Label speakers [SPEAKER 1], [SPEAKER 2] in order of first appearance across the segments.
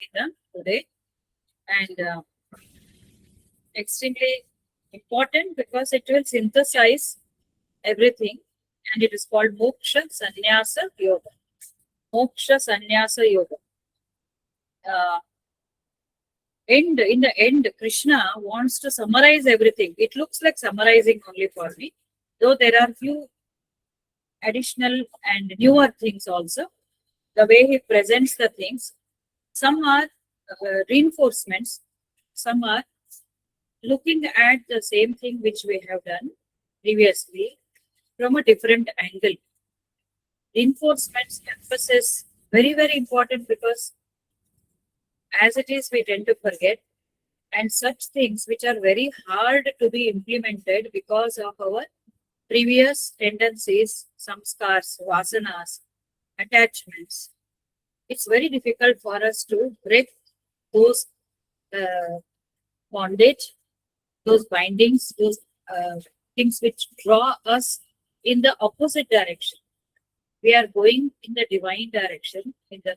[SPEAKER 1] Gita today, and extremely important because it will synthesize everything, and it is called Moksha Sannyasa Yoga. Moksha Sannyasa Yoga. Uh, in the end, Krishna wants to summarize everything. It looks like summarizing only for me, though there are few additional and newer things also. The way he presents the things, some are reinforcements, some are looking at the same thing which we have done previously from a different angle. Reinforcements emphasis very important because as it is we tend to forget, and such things which are very hard to be implemented because of our previous tendencies, samskars, vasanas, attachments. It's very difficult for us to break those uh, bondage, those bindings, those things which draw us in the opposite direction. We are going in the divine direction, in the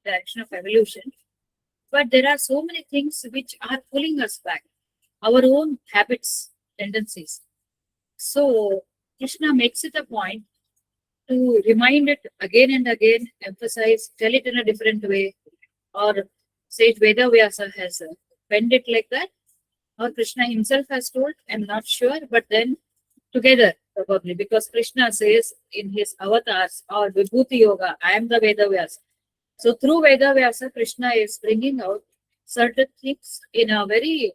[SPEAKER 1] direction of evolution, but there are so many things which are pulling us back, our own habits, tendencies. So Krishna makes it a point to remind it again and again, emphasize, tell it in a different way, or sage Veda Vyasa has penned it like that, or Krishna himself has told, I'm not sure, but then together probably, because Krishna says in his avatars or Vibhuti Yoga, I am the Veda Vyasa. So through Veda Vyasa, Krishna is bringing out certain things in a very,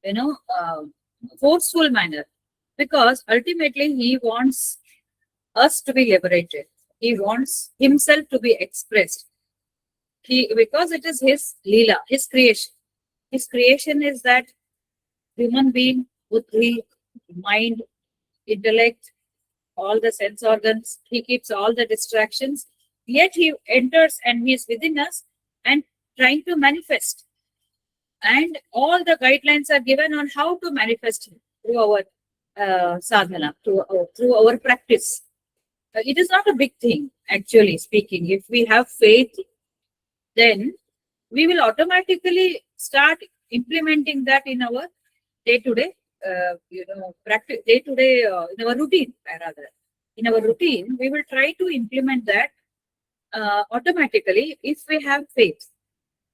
[SPEAKER 1] you know, forceful manner, because ultimately he wants us to be liberated. He wants himself to be expressed. Because it is his Leela, his creation. His creation is that human being, buddhi, mind, intellect, all the sense organs. He keeps all the distractions. Yet he enters and he is within us and trying to manifest. And all the guidelines are given on how to manifest through our sadhana, through our practice. It is not a big thing, actually speaking. If we have faith, then we will automatically start implementing that in our day-to-day, practice, day-to-day, in our routine, rather. In our routine, we will try to implement that automatically if we have faith.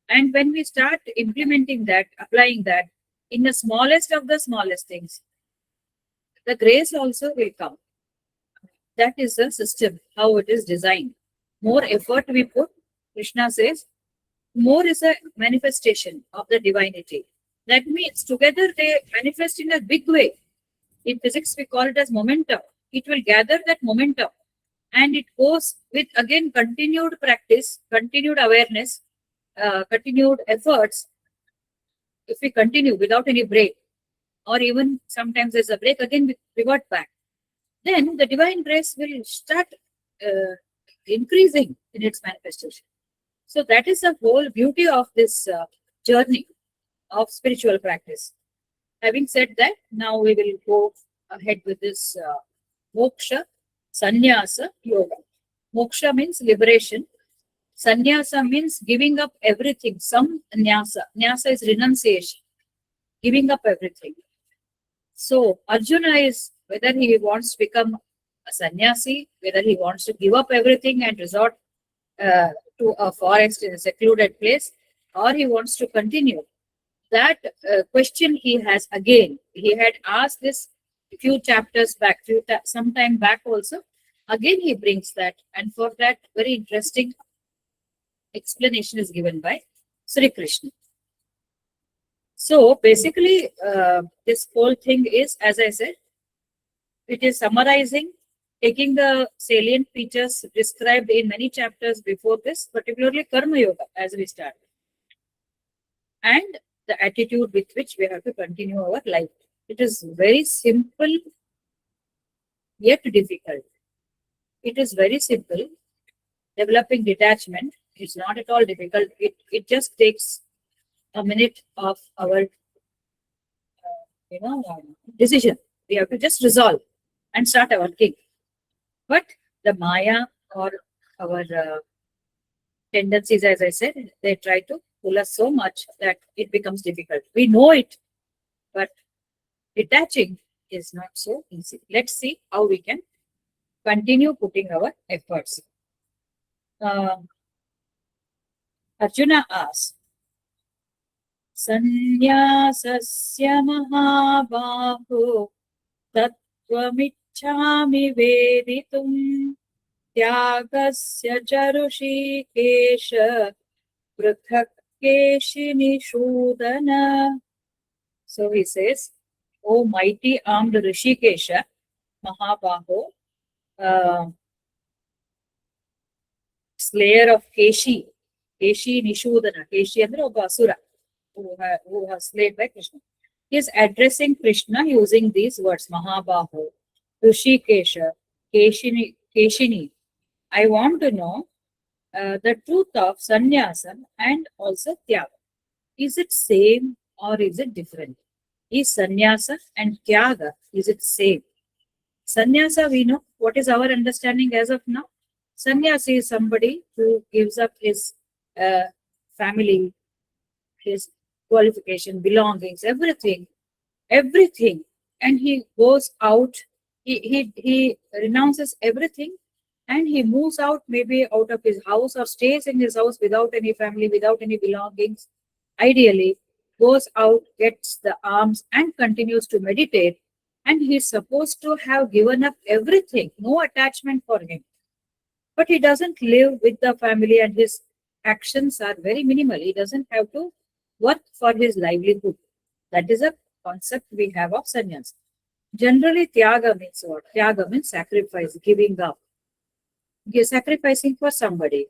[SPEAKER 1] And when we start implementing that, applying that in the smallest of the smallest things, the grace also will come. That is the system, how it is designed. More effort we put, Krishna says, more is a manifestation of the divinity. That means together they manifest in a big way. In physics, we call it as momentum. It will gather that momentum and it goes with again continued practice, continued awareness, continued efforts. If we continue without any break, or even sometimes there's a break, again we revert back, then the divine grace will start increasing in its manifestation. So that is the whole beauty of this journey of spiritual practice. Having said that, now we will go ahead with this moksha sannyasa yoga. Moksha means liberation. Sannyasa means giving up everything. Some nyasa. Nyasa is renunciation, giving up everything. So Arjuna is whether he wants to become a sannyasi, whether he wants to give up everything and resort to a forest in a secluded place, or he wants to continue. That question he has again. He had asked this few chapters back, some time back also. Again he brings that, and for that very interesting explanation is given by Sri Krishna. So basically, this whole thing is, as I said, it is summarizing, taking the salient features described in many chapters before this, particularly Karma Yoga, as we start, and the attitude with which we have to continue our life. It is very simple, yet difficult. It is very simple. Developing detachment is not at all difficult. It just takes a minute of our decision. We have to just resolve and start working. But the Maya or our tendencies, as I said, they try to pull us so much that it becomes difficult. We know it, but detaching is not so easy. Let's see how we can continue putting our efforts. Arjuna asks, Sannyasasya mahabaho tatvamichhami veditum Tyagasya charushi kesha prithak keshini shudana. So he says, O mighty armed Rishikesha, Mahabaho, slayer of Keshi Nishudana, Keshi andre obba asura who has slain by Krishna. He is addressing Krishna using these words, Mahabaho, Rishikesha, Keshini. I want to know the truth of sannyasam and also tyaga. Is it same or is it different? Is sannyasa and tyaga, is it same? Sannyasa, we know. What is our understanding as of now? Sannyasi is somebody who gives up his family, his qualification, belongings, everything, and he goes out. He renounces everything, and he moves out, maybe out of his house or stays in his house without any family, without any belongings. Ideally, goes out, gets the alms, and continues to meditate. And he's supposed to have given up everything, no attachment for him. But he doesn't live with the family, and his actions are very minimal. He doesn't have to work for his livelihood. That is a concept we have of sannyas. Generally, tyaga means what? Tyaga means sacrifice, giving up. You're sacrificing for somebody.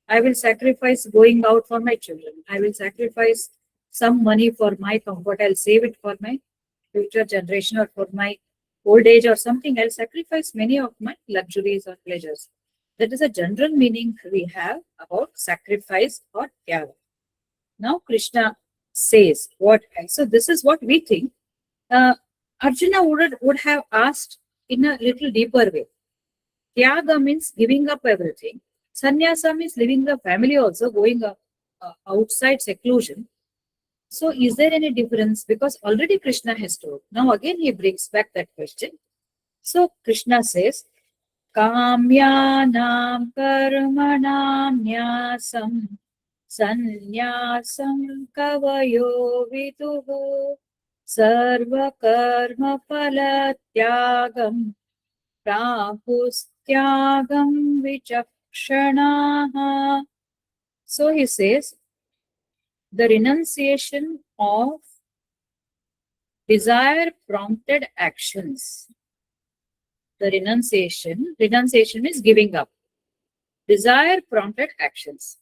[SPEAKER 1] I will sacrifice going out for my children. I will sacrifice some money for my comfort. I'll save it for my future generation or for my old age or something. I'll sacrifice many of my luxuries or pleasures. That is a general meaning we have about sacrifice or tyaga. Now Krishna says what? So this is what we think. Arjuna would have asked in a little deeper way. Tyaga means giving up everything. Sannyasa means leaving the family also, going outside seclusion. So is there any difference? Because already Krishna has told. Now again he brings back that question. So Krishna says, Kamyanam karmanam nyasam sannyasam kavayo viduhu sarva karma phala tyagam prahustyagam vichakshanaha. So he says, the renunciation of desire prompted actions. The renunciation is giving up. Desire prompted actions.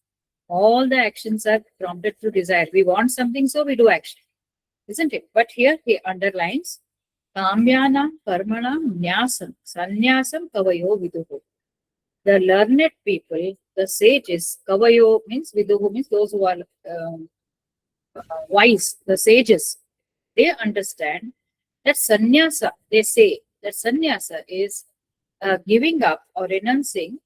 [SPEAKER 1] All the actions are prompted through desire. We want something, so we do action. Isn't it? But here he underlines, Kamyanam karmanam nyasam sannyasam kavayo viduhu. The learned people, the sages, kavayo means viduhu means those who are wise, the sages, they understand that sannyasa, they say that sannyasa is giving up or renouncing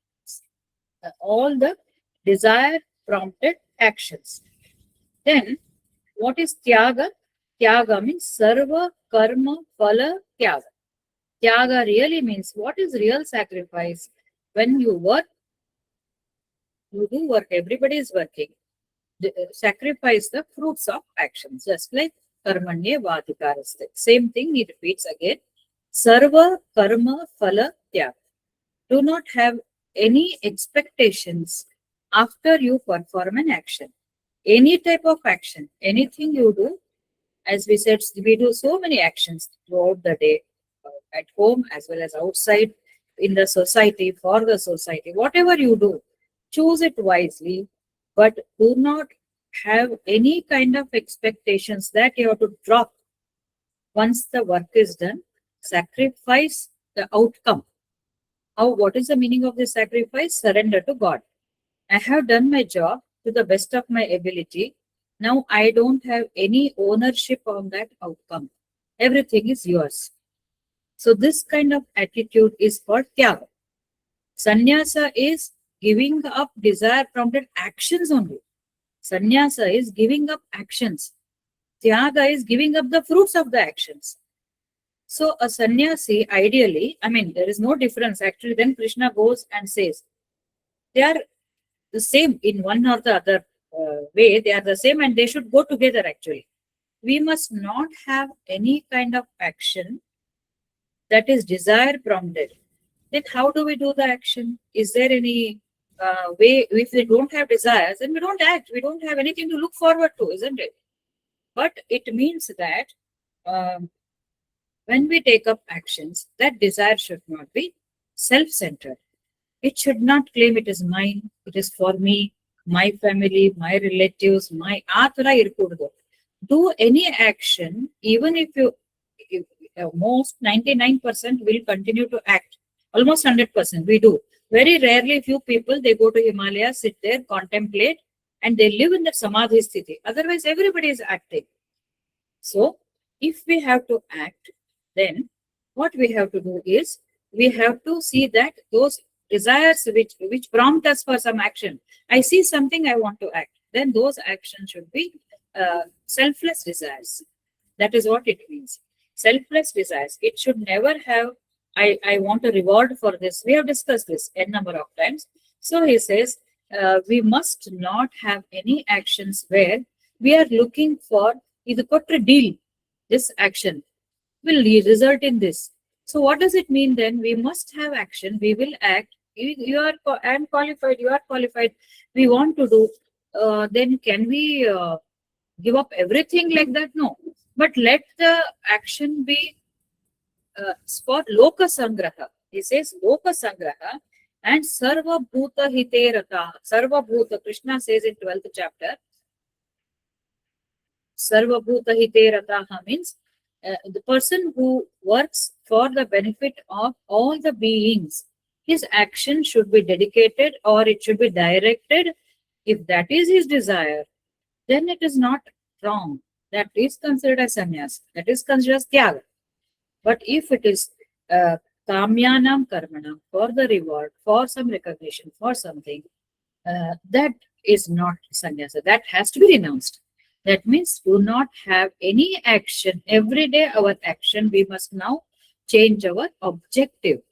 [SPEAKER 1] all the desire prompted actions. Then what is tyaga? Tyaga means sarva karma phala tyaga. Tyaga really means what is real sacrifice? When you work, you do work, everybody is working. Sacrifice the fruits of actions, just like karmanye vadikaraste. Same thing he repeats again. Sarva karma phala tyaga. Do not have any expectations after you perform an action. Any type of action, anything you do, as we said, we do so many actions throughout the day, at home as well as outside, in the society, for the society. Whatever you do, choose it wisely, but do not have any kind of expectations that you have to drop once the work is done. Sacrifice the outcome. What is the meaning of this sacrifice? Surrender to God. I have done my job to the best of my ability. Now I don't have any ownership on that outcome. Everything is yours. So this kind of attitude is called tyaga. Sannyasa is giving up desire prompted actions only. Sannyasa is giving up actions. Tyaga is giving up the fruits of the actions. So a sannyasi, ideally, I mean, there is no difference. Actually, then Krishna goes and says, they are the same in one or the other way. They are the same and they should go together actually. We must not have any kind of action that is desire prompted. Then how do we do the action? Is there any way? If we don't have desires, then we don't act. We don't have anything to look forward to, isn't it? But it means that um, when we take up actions, that desire should not be self-centered. It should not claim it is mine, it is for me, my family, my relatives, my athara irkudu. Do any action, even if you, if, most 99% will continue to act. Almost 100% we do. Very rarely, few people, they go to Himalaya, sit there, contemplate, and they live in the samadhi sthiti. Otherwise, everybody is acting. So, if we have to act, then what we have to do is, we have to see that those desires which prompt us for some action. I see something, I want to act. Then those actions should be selfless desires. That is what it means. Selfless desires. It should never have, I want a reward for this. We have discussed this a number of times. So he says, we must not have any actions where we are looking for either a deal. This action will result in this. So what does it mean then? We must have action. We will act. You are, I am qualified. You are qualified. We want to do. Then can we give up everything like that? No. But let the action be for loka sangraha. He says loka sangraha and sarva bhuta hite rata. Sarva bhuta, Krishna says in 12th chapter. Sarva bhuta hite rataha means the person who works for the benefit of all the beings. His action should be dedicated or it should be directed. If that is his desire, then it is not wrong. That is considered as sannyas. That is considered as tyaga. But if it is kamyanam karmanam, for the reward, for some recognition, for something, that is not sannyasa. That has to be renounced. That means do not have any action. Every day our action, we must now change our objective.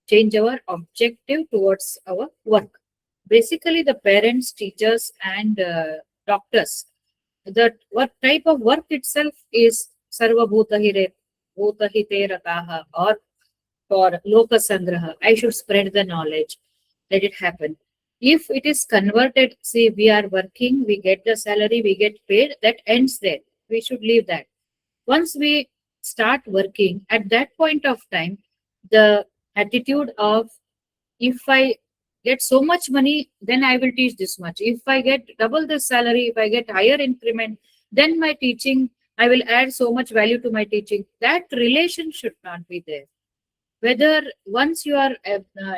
[SPEAKER 1] Change our objective towards our work. Basically, the parents, teachers, and doctors, that what type of work itself is sarva bhuta hite rataha, or for loka sangraha. I should spread the knowledge. Let it happen. If it is converted, see, we are working, we get the salary, we get paid, that ends there. We should leave that. Once we start working, at that point of time, the attitude of, if I get so much money, then I will teach this much. If I get double the salary, if I get higher increment, then my teaching, I will add so much value to my teaching. That relation should not be there. Whether once you are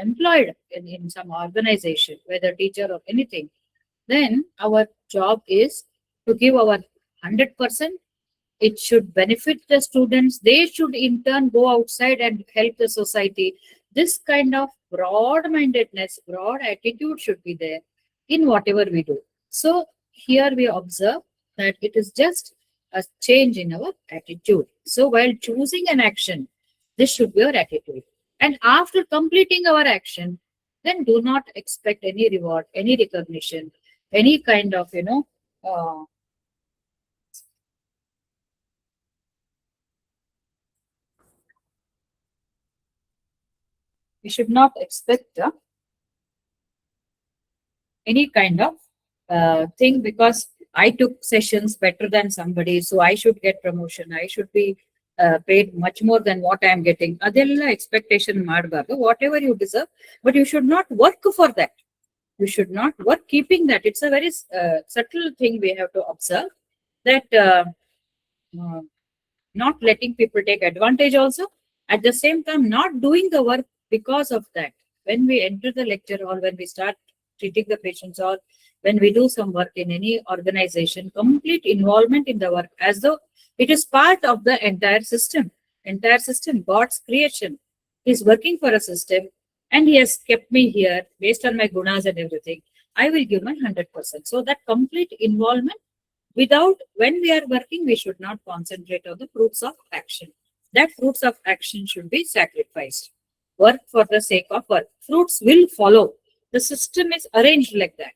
[SPEAKER 1] employed in some organization, whether teacher or anything, then our job is to give our 100%. It should benefit the students. They should in turn go outside and help the society. This kind of broad-mindedness, broad attitude should be there in whatever we do. So here we observe that it is just a change in our attitude. So while choosing an action, this should be our attitude. And after completing our action, then do not expect any reward, any recognition, any kind of, we should not expect any kind of thing because I took sessions better than somebody, so I should get promotion. I should be paid much more than what I am getting. Adella expectation ಮಾಡಬಾರದು. Whatever you deserve, but you should not work for that. You should not work keeping that. It's a very subtle thing we have to observe, that not letting people take advantage also. At the same time, not doing the work because of that. When we enter the lecture or when we start treating the patients or when we do some work in any organization, complete involvement in the work as though it is part of the entire system. Entire system, God's creation, is working for a system, and he has kept me here based on my gunas and everything, I will give my 100%. So that complete involvement without, when we are working, we should not concentrate on the fruits of action. That fruits of action should be sacrificed. Work for the sake of work. Fruits will follow. The system is arranged like that.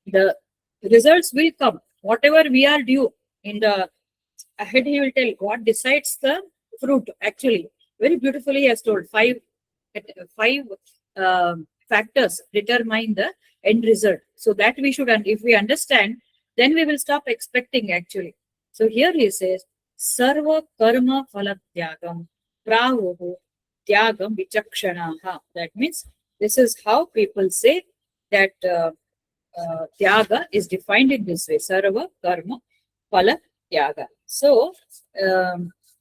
[SPEAKER 1] The results will come. Whatever we are due in the ahead, he will tell what decides the fruit. Actually, very beautifully he has told five factors determine the end result. So that we should, and if we understand, then we will stop expecting actually. So here he says, Sarva karma phala tyagam prahuhu tyagam vichakshanaha. That means this is how people say that tyaga is defined in this way. Sarva karma phala tyaga. So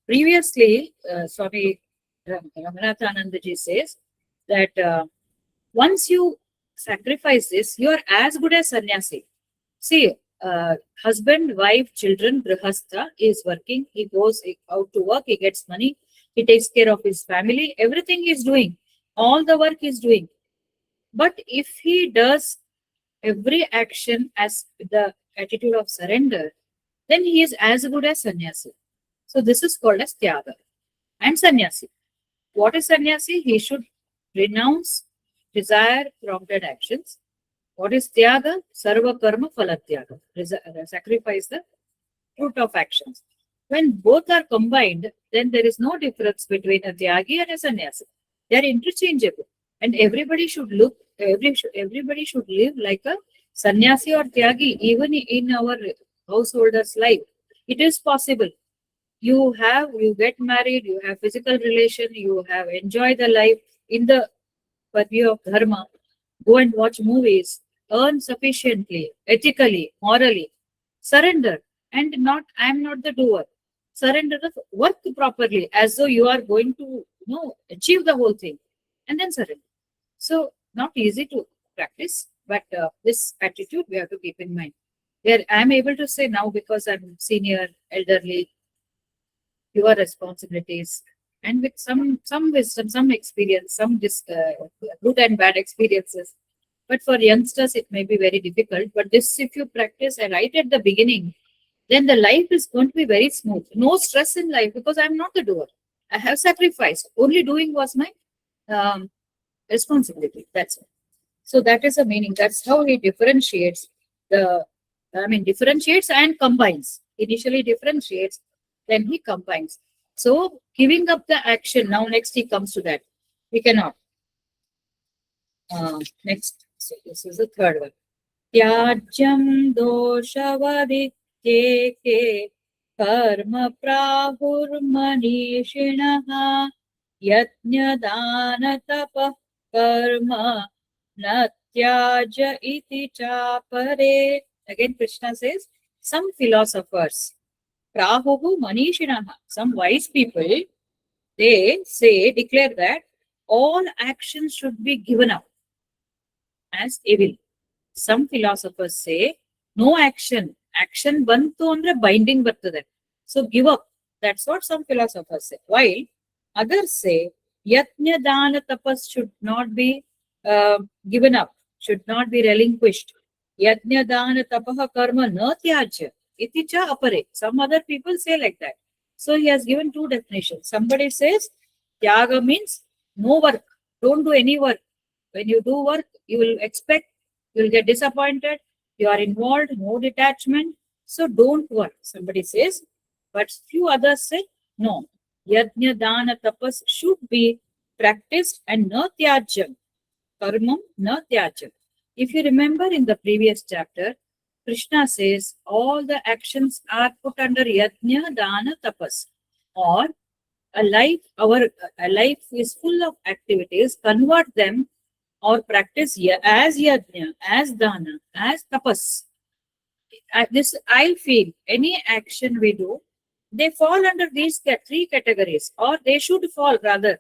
[SPEAKER 1] previously, Swami Ramanathanandaji says that once you sacrifice this, you are as good as sannyasi. See, husband, wife, children, grihastha is working. He goes out to work, he gets money, he takes care of his family, everything he is doing. All the work he is doing. But if he does every action as the attitude of surrender, then he is as good as sannyasi. So this is called as tyaga and sannyasi. What is sannyasi? He should renounce desire prompted actions. What is tyaga? Sarva karma phala tyaga. Sacrifice the fruit of actions. When both are combined, then there is no difference between a tyagi and a sannyasi. They are interchangeable, and everybody should look. Everybody should live like a sannyasi or tyagi, even in our householder's life. It is possible. You get married, you have physical relation, you have enjoyed the life in the purview of dharma. Go and watch movies, earn sufficiently, ethically, morally, surrender, and I am not the doer. Surrender the work properly, as though you are going to achieve the whole thing, and then surrender. So not easy to practice, but this attitude we have to keep in mind. Where I am able to say now because I'm senior, elderly, your responsibilities, and with some wisdom, some experience, some good and bad experiences. But for youngsters, it may be very difficult. But this, if you practice right at the beginning, then the life is going to be very smooth. No stress in life because I'm not the doer. I have sacrificed. Only doing was my responsibility. That's it. So that is the meaning. That's how he differentiates differentiates and combines. Initially differentiates, then he combines. So giving up the action. Now next he comes to that. We cannot. Next. So this is the third one. Tyajyam doshavadityeke karma prahurmanishinaha yajna dana tapa karma natyaja iti chapare. Again Krishna says, some philosophers, prahuhu manishinaha, some wise people, they say, declare that all actions should be given up as evil. Some philosophers say, no action. Action bantu andre binding battade. So give up. That's what some philosophers say. While others say, yajna dana tapas should not be given up, should not be relinquished. Yajna dana tapaha karma na tyajya iti cha apare. Some other people say like that. So he has given two definitions. Somebody says, tyaga means no work. Don't do any work. When you do work, you will expect, you will get disappointed, you are involved, no detachment, so don't work, somebody says. But few others say, no, yajna dana tapas should be practiced and na tyajyam, karmam na tyajyam. If you remember in the previous chapter, Krishna says all the actions are put under yajna dana tapas, or a life is full of activities, convert them or practice as yajna, as dana, as tapas. I feel any action we do, they fall under these three categories, or they should fall rather,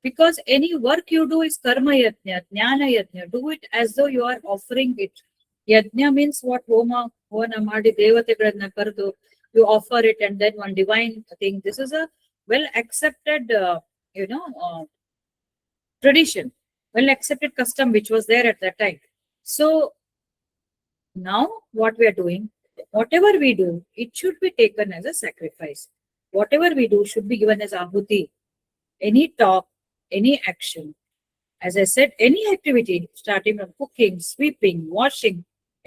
[SPEAKER 1] because any work you do is karma yajna, jnana yajna. Do it as though you are offering it. Yajna means what? Homa madi devategalanna kardu. You offer it and then one divine thing. This is a well accepted, tradition. well accepted custom which was there at that time. So now what we are doing, whatever we do, it should be taken as a sacrifice. Whatever we do should be given as ahuti. Any talk, any action, as I said, any activity, starting from cooking, sweeping, washing,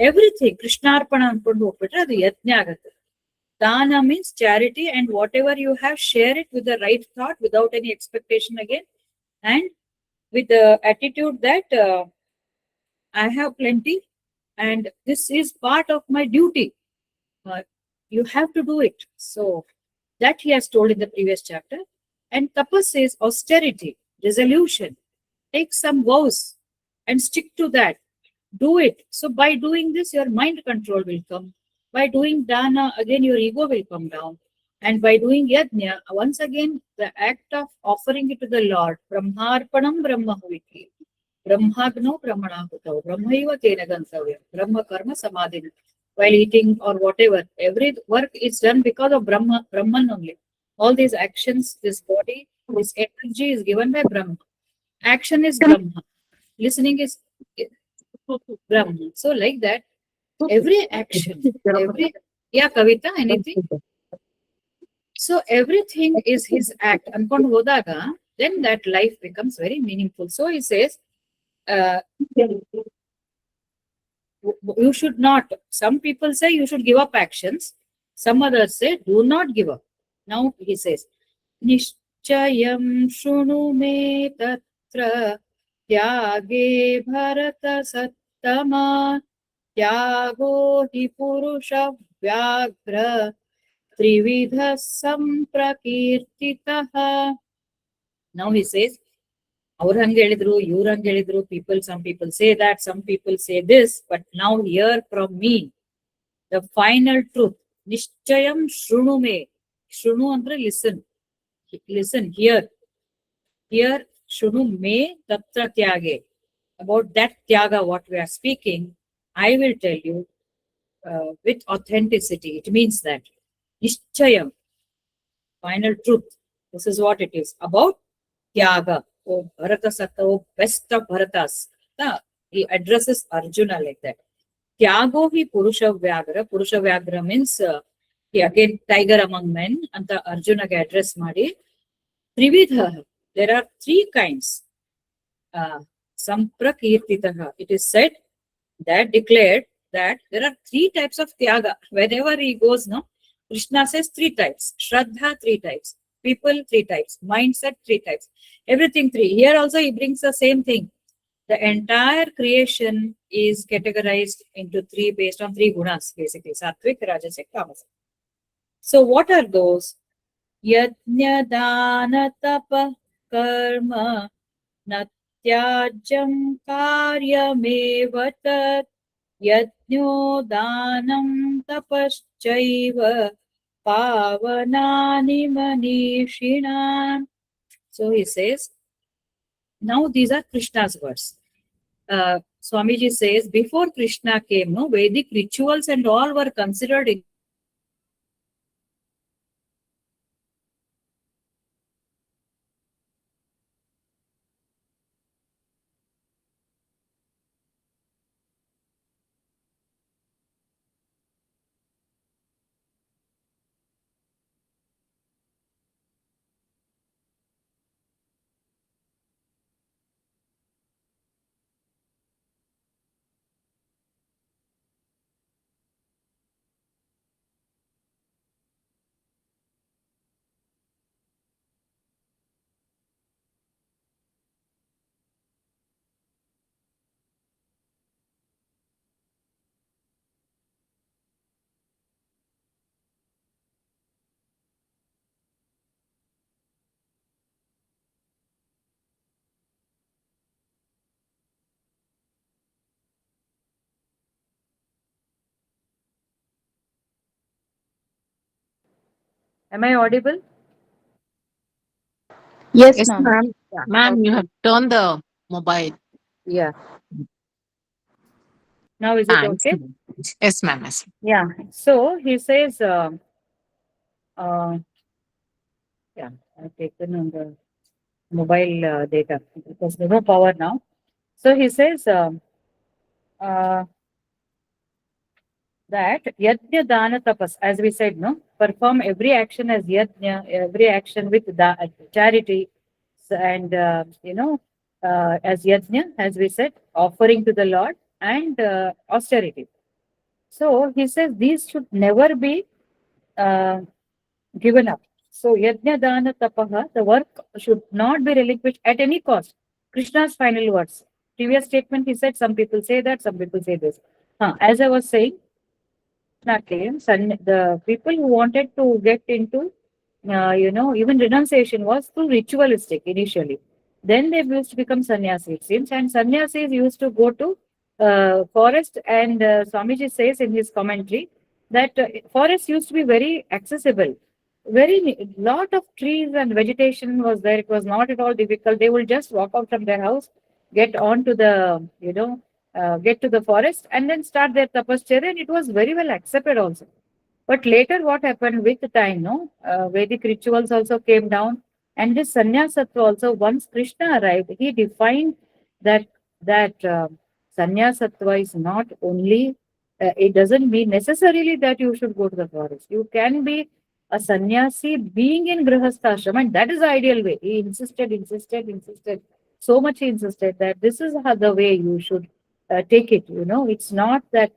[SPEAKER 1] everything, Krishnarpana ankondu ಹೋಗ್ಬಿಟ್ರೆ ಅದು ಯಜ್ಞ ಆಗುತ್ತೆ. Dana means charity, and whatever you have, share it with the right thought, without any expectation again, and with the attitude that I have plenty, and this is part of my duty. Uh, you have to do it. So that he has told in the previous chapter. And tapas is austerity, resolution. Take some vows and stick to that. Do it. So by doing this, your mind control will come. By doing dana, again your ego will come down. And by doing yajna, once again the act of offering it to the Lord, brahmarpanam brahmahuviti, brahmagno brahmanahutau, brahmaiva tena gantavya, brahma karma samadhina. While eating or whatever, every work is done because of Brahman only. All these actions, this body, this energy is given by Brahma. Action is Brahma. Listening is Brahma. So like that, every action, every, yeah, Kavita, anything? So everything is his act. Ankondu hodaga, then that life becomes very meaningful. So he says, you should not. Some people say you should give up actions. Some others say do not give up. Now he says, Nishchayam shunu me tatra tyage bharata sattama tyago hi purusha vyagra trividha samprakirtitaha. Now he says, ಅವ್ರು ಹಂಗೆ ಹೇಳಿದ್ರು, ಇವ್ರು ಹಂಗೆ ಹೇಳಿದ್ರು, people, some people say that, some people say this, but now hear from me the final truth. Nishchayam shrunu me. Shrunu andre listen. Listen, here shrunu me tatra tyage. About that tyaga what we are speaking, I will tell you with authenticity. It means that Nishchayam, final truth. This is what it is about tyaga. Oh, Bharata Satta, oh, best of Bharatas. He addresses Arjuna like that. Tyago hi Purusha Vyagra. Purusha Vyagra means he again tiger among men. Anta Arjuna ge address ಮಾಡಿ. Trividha. There are three kinds. Samprakirtitaha. It is said that declared that there are three types of tyaga. Whenever he goes, no, Krishna says three types. Shraddha, three types. People, three types. Mindset, three types. Everything three. Here also he brings the same thing. The entire creation is categorized into three based on three gunas, basically. Sattvic, Rajasic, Tamasic. So what are those? Yajna, dana, tapa, karma, natyajam, karyameva tat, yajno, danam, tapaschaiva, pavanani manishinam. So he says, now these are Krishna's words. Swamiji says, before Krishna came, no, Vedic rituals and all were considered in Am I audible?
[SPEAKER 2] Yes,
[SPEAKER 3] Yes,
[SPEAKER 2] ma'am.
[SPEAKER 3] ma'am.
[SPEAKER 1] Yeah.
[SPEAKER 3] Ma'am, you
[SPEAKER 1] Okay.
[SPEAKER 3] have turned the mobile.
[SPEAKER 1] Yeah. Now is it
[SPEAKER 3] Thanks.
[SPEAKER 1] okay?
[SPEAKER 3] Yes, ma'am. Yes.
[SPEAKER 1] Yeah. So he says, yeah, I've taken on the mobile data because there's no power now. So he says uh, that yajna dana tapas, as we said, no, perform every action as yajna, every action with charity, and as yajna, as we said, offering to the Lord, and austerity. So he says these should never be uh, given up. So yajna dana tapaha, the work should not be relinquished at any cost. Krishna's final words. Previous statement he said, some people say that, some people say this. As I was saying, the people who wanted to get into, even renunciation was too ritualistic initially. Then they used to become sannyasis, it seems, and sannyasis used to go to forest. And Swamiji says in his commentary that forest used to be very accessible. Lot of trees and vegetation was there. It was not at all difficult. They will just walk out from their house, get on to the, get to the forest, and then start their tapasya, and it was very well accepted also. But later, what happened with the time, no? Vedic rituals also came down, and this sannyasatva also. Once Krishna arrived, he defined that that sannyasatva is not only. It doesn't mean necessarily that you should go to the forest. You can be a sannyasi being in grihasthashram, and that is the ideal way. He insisted. So much he insisted that this is how the way you should take it. It's not that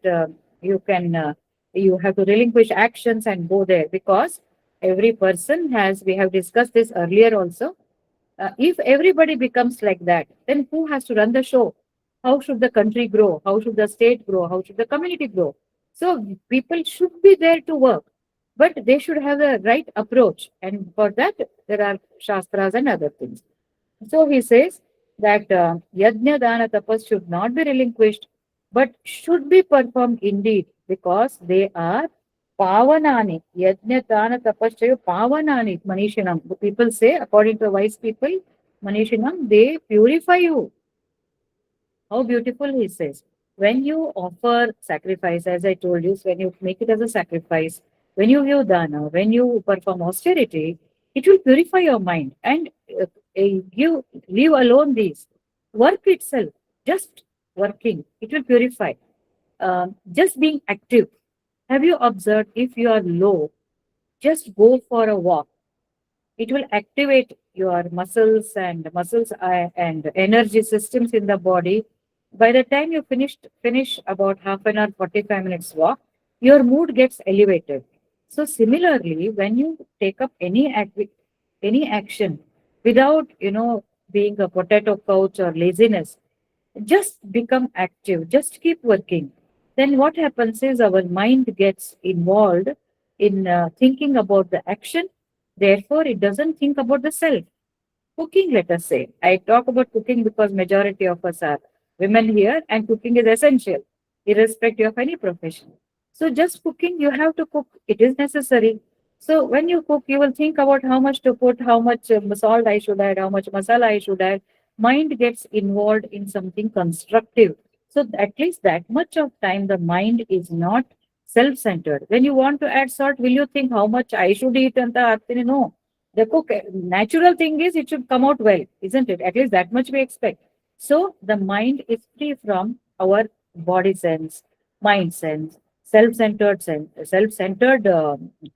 [SPEAKER 1] you can. You have to relinquish actions and go there, because every person has, we have discussed this earlier also. If everybody becomes like that, then who has to run the show? How should the country grow? How should the state grow? How should the community grow? So people should be there to work, but they should have the right approach, and for that there are shastras and other things. So he says that yajna dana tapas should not be relinquished, but should be performed indeed, because they are pavanani. Yajna dana tapas chayo pavanani manishinam. The people say, according to wise people, manishinam, they purify you. How beautiful he says. When you offer sacrifice, as I told you, so when you make it as a sacrifice, when you give dana, when you perform austerity, it will purify your mind, and you leave alone these. Work itself, just working, it will purify. Just being active. Have you observed, if you are low, just go for a walk. It will activate your muscles and energy systems in the body. By the time you finish about half an hour, 45 minutes walk, your mood gets elevated. So similarly, when you take up any action without being a potato couch or laziness, just become active, just keep working. Then what happens is our mind gets involved in thinking about the action. Therefore, it doesn't think about the self. Cooking, let us say. I talk about cooking because majority of us are women here, and cooking is essential, irrespective of any profession. So just cooking, you have to cook. It is necessary. So when you cook, you will think about how much to put, how much salt I should add, how much masala I should add. Mind gets involved in something constructive. So at least that much of time, the mind is not self-centered. When you want to add salt, will you think how much I should eat? And no, the cook, natural thing is it should come out well, isn't it? At least that much we expect. So the mind is free from our body sense, mind sense, self-centered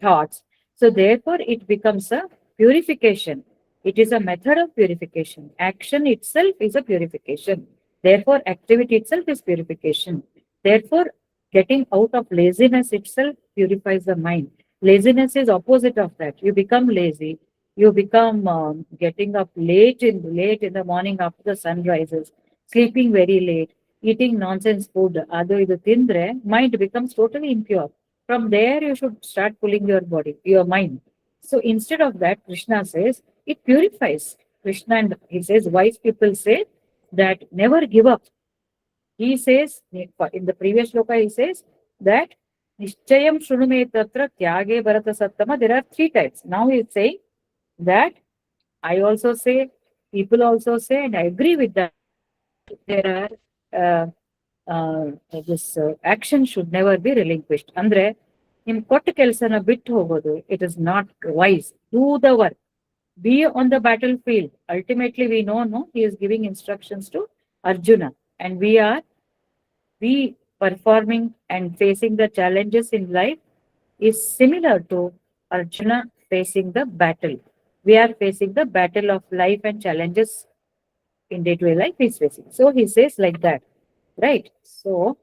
[SPEAKER 1] thoughts. So therefore, it becomes a purification. It is a method of purification. Action itself is a purification. Therefore, activity itself is purification. Therefore, getting out of laziness itself purifies the mind. Laziness is opposite of that. You become lazy. You become getting up late in the morning after the sun rises, sleeping very late, eating nonsense food. Adu idu tindre, mind becomes totally impure. From there, you should start pulling your body, your mind. So instead of that, Krishna says it purifies. Krishna, and he says, wise people say that never give up. He says, in the previous shloka, he says that Nishchayam Shrunume Tatra Tyage Bharata Sattama. There are three types. Now he is saying that I also say, people also say, and I agree with that. There are this action should never be relinquished. Andre, ನಿಮ್ ಕೊಟ್ಟ ಕೆಲಸನ ಬಿಟ್ಟು ಹೋಗೋದು, it is not wise. Do the work. Be on the battlefield. Ultimately, we know, no, he is giving instructions to Arjuna. and we performing and facing the challenges in life is similar to Arjuna facing the battle. We are facing the battle of life and challenges in day-to-day life he's facing. So he says like that, right? So,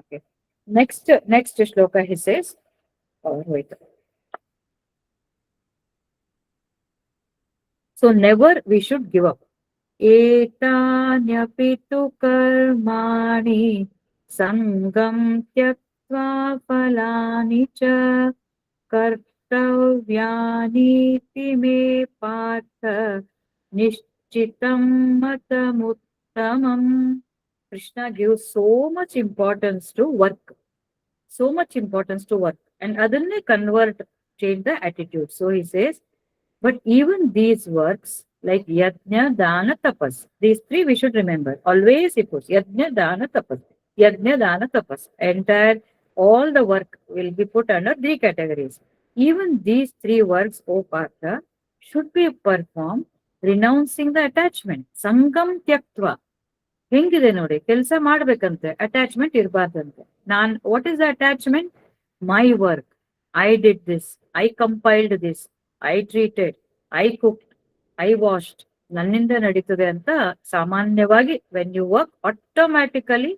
[SPEAKER 1] okay. Next shloka he says, oh, wait. So never we should give up. एतान्यपि तु कर्माणि सङ्गं त्यक्त्वा फलानि च कर्तव्यानीति मे पार्थ निश्चितं मतमुत्तमम्. Krishna gives so much importance to work, so much importance to work, and adhanne convert, change the attitude. So he says, but even these works like yajna, dana, tapas, these three we should remember. Always he puts yajna, dana, tapas. Yajna, dana, tapas. Entire, all the work will be put under three categories. Even these three works, O Partha, should be performed renouncing the attachment. Sangam tyaktva. ಹೆಂಗಿದೆ ನೋಡಿ, ಕೆಲಸ ಮಾಡ್ಬೇಕಂತೆ, attachment ಇರಬಾರ್ದಂತೆ. What is the attachment? My work, I did this, I compiled this, I treated, I cooked, I washed, ನನ್ನಿಂದ ನಡೀತದೆ ಅಂತ ಸಾಮಾನ್ಯವಾಗಿ when you work automatically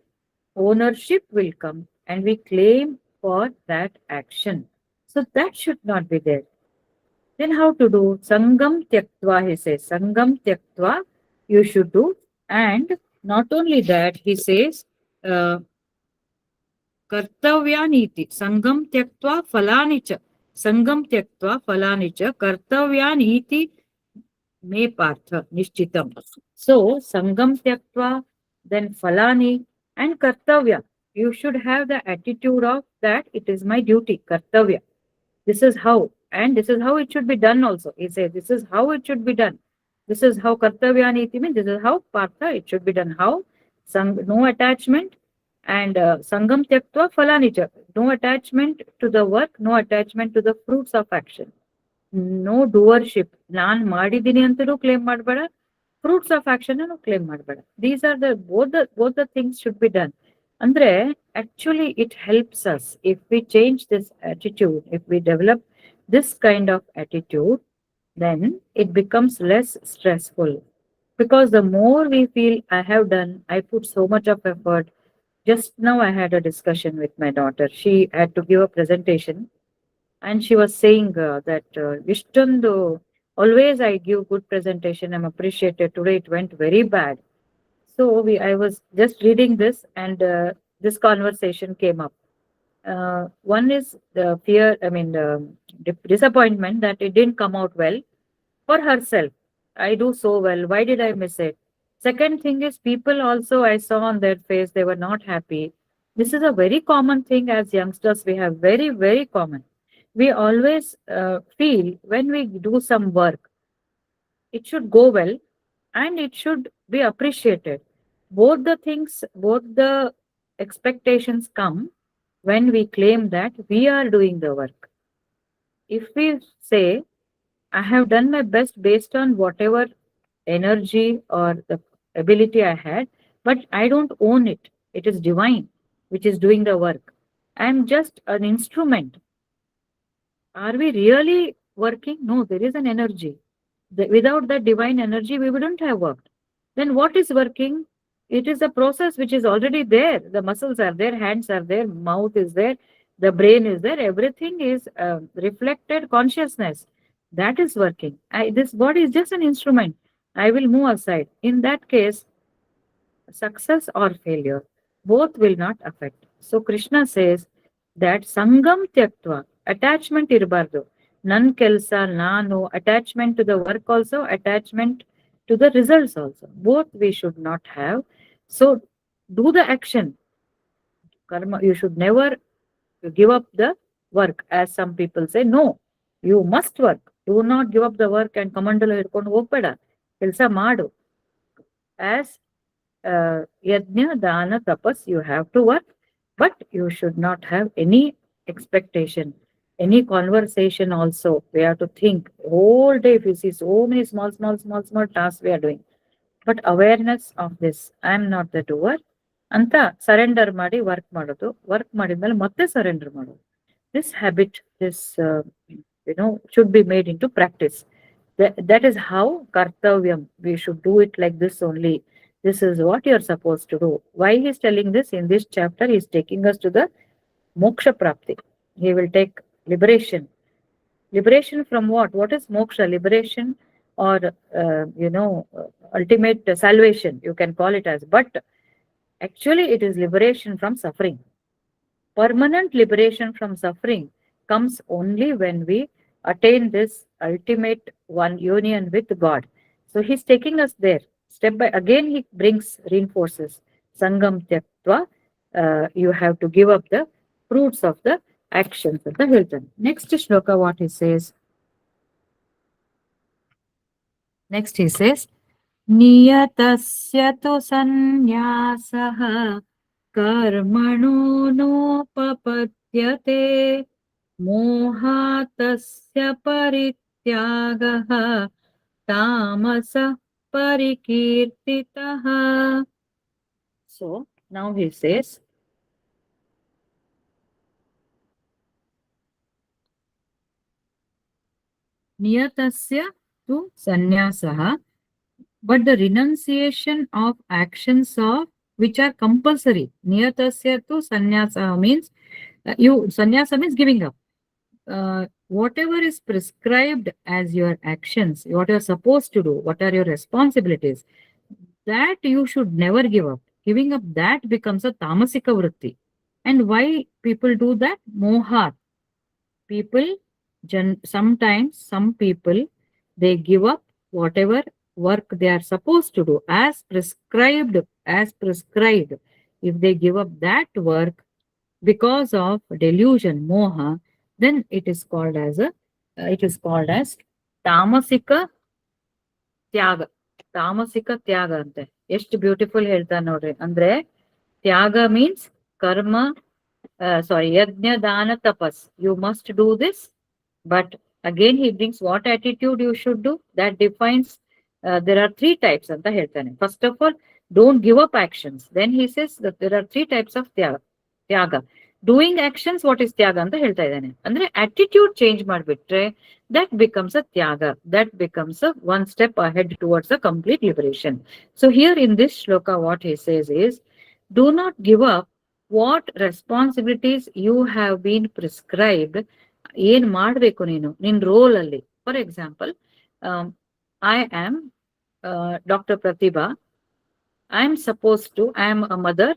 [SPEAKER 1] ownership will come and we claim for that action. So that should not be there. Then how to do? Sangam tyaktva, he says. Sangam tyaktva you should do. And not only that, he says, kartavyani sangam tyaktva falani cha. Sangam tyaktva falani cha kartavyani me partha nishchitam. So sangam tyaktva, then falani and kartavya. You should have the attitude of that it is my duty, kartavya. This is how, and this is how it should be done also. He says, this is how it should be done. This is how kartavyaniti means, this is how partha it should be done. How? No attachment, and sangam tyaktva falanicha. No attachment to the work, no attachment to the fruits of action. No doership. Naan madidini antanu claim madbada. Fruits of action no claim madbada. These are both the things should be done. Andre, actually it helps us if we change this attitude, if we develop this kind of attitude, then it becomes less stressful. Because the more we feel I have done, I put so much of effort. Just now I had a discussion with my daughter. She had to give a presentation and she was saying that Ishtandu, always I give good presentation, I'm appreciated. Today it went very bad. So I was just reading this and this conversation came up. One is the fear, I mean, disappointment that it didn't come out well for herself. I do so well. Why did I miss it? Second thing is people also, I saw on their face, they were not happy. This is a very common thing as youngsters. We have very, very common. We always feel when we do some work, it should go well and it should be appreciated. Both the things, both the expectations come when we claim that we are doing the work. If we say, I have done my best based on whatever energy or the ability I had, but I don't own it. It is divine which is doing the work. I am just an instrument. Are we really working? No, there is an energy. Without that divine energy, we wouldn't have worked. Then what is working? It is a process which is already there. The muscles are there, hands are there, mouth is there, the brain is there. Everything is reflected consciousness. That is working. This body is just an instrument. I will move aside. In that case, success or failure, both will not affect. So Krishna says that sangam tyaktva, attachment irbardu. Nan kelsa, nanu, attachment to the work also, attachment to the results also. Both we should not have. So do the action. Karma, you should never give up the work. As some people say, no, you must work. Do not give up the work and kamandala ಹಿಡ್ಕೊಂಡು ಹೋಗ್ಬೇಡ, ಕೆಲಸ ಮಾಡು. As yajna, dana, tapas, you have to work, but you should not have any expectation, any conversation also. We have to think whole day. If you see so many small tasks we are doing, but awareness of this I am not the doer ಅಂತ surrender ಮಾಡಿ work ಮಾಡೋದು, work ಮಾಡಿದ್ಮೇಲೆ ಮತ್ತೆ surrender ಮಾಡೋದು. This habit, this should be made into practice. That is how kartavyam, we should do it like this only. This is what you are supposed to do. Why he is telling this in this chapter? He is taking us to the moksha prapti. He will take liberation. Liberation from what? What is moksha? Liberation, or ultimate salvation, you can call it as. But actually it is liberation from suffering. Permanent liberation from suffering comes only when we attain this ultimate one union with God. So he's taking us there. Step by again he brings, reinforces. Sangam tyaktva, you have to give up the fruits of the actions of the Hilton. Next shloka, what he says. Next he says, Niyatasya tu sannyasah कर्मणो नोपपद्यते मोहातस्य परित्यागः तामसः परिकीर्तितः. So now he says, niyatasya tu sannyasah, but the renunciation of actions of which are compulsory. Niyatasya tu sannyasa means sannyasa means giving up. Whatever is prescribed as your actions, what you're supposed to do, what are your responsibilities, that you should never give up. Giving up that becomes a tamasika vritti. And why people do that? Moha. People, sometimes some people, they give up whatever work they are supposed to do as prescribed, as prescribed. If they give up that work because of delusion, moha, then it is called as tamasika ತ್ಯಾಗ. ತಾಮಸಿಕ ತ್ಯಾಗ ಅಂತೆ. ಎಷ್ಟು beautiful ಹೇಳ್ತಾನೆ ನೋಡ್ರಿ. ಅಂದ್ರೆ ತ್ಯಾಗ means ಕರ್ಮ, ಯಜ್ಞ ದಾನ ತಪಸ್. You must do this, but again he brings what attitude you should do. That defines, there are three types ಅಂತ ಹೇಳ್ತಾನೆ. First of all, don't give up actions. Then he says that there are three types of ತ್ಯಾಗ. Doing actions what is ತ್ಯಾಗ ಅಂತ ಹೇಳ್ತಾ ಇದ್ದಾನೆ. ಅಂದ್ರೆ attitude change ಮಾಡ್ಬಿಟ್ರೆ that becomes a tyaga, that becomes a one step ahead towards a complete liberation. So here in this shloka what he says is, do not give up what responsibilities you have been prescribed. ಏನ್ ಮಾಡ್ಬೇಕು ನೀನು ನಿನ್ roll ಅಲ್ಲಿ. For example, I am doctor Pratibha. I am supposed to, I am a mother,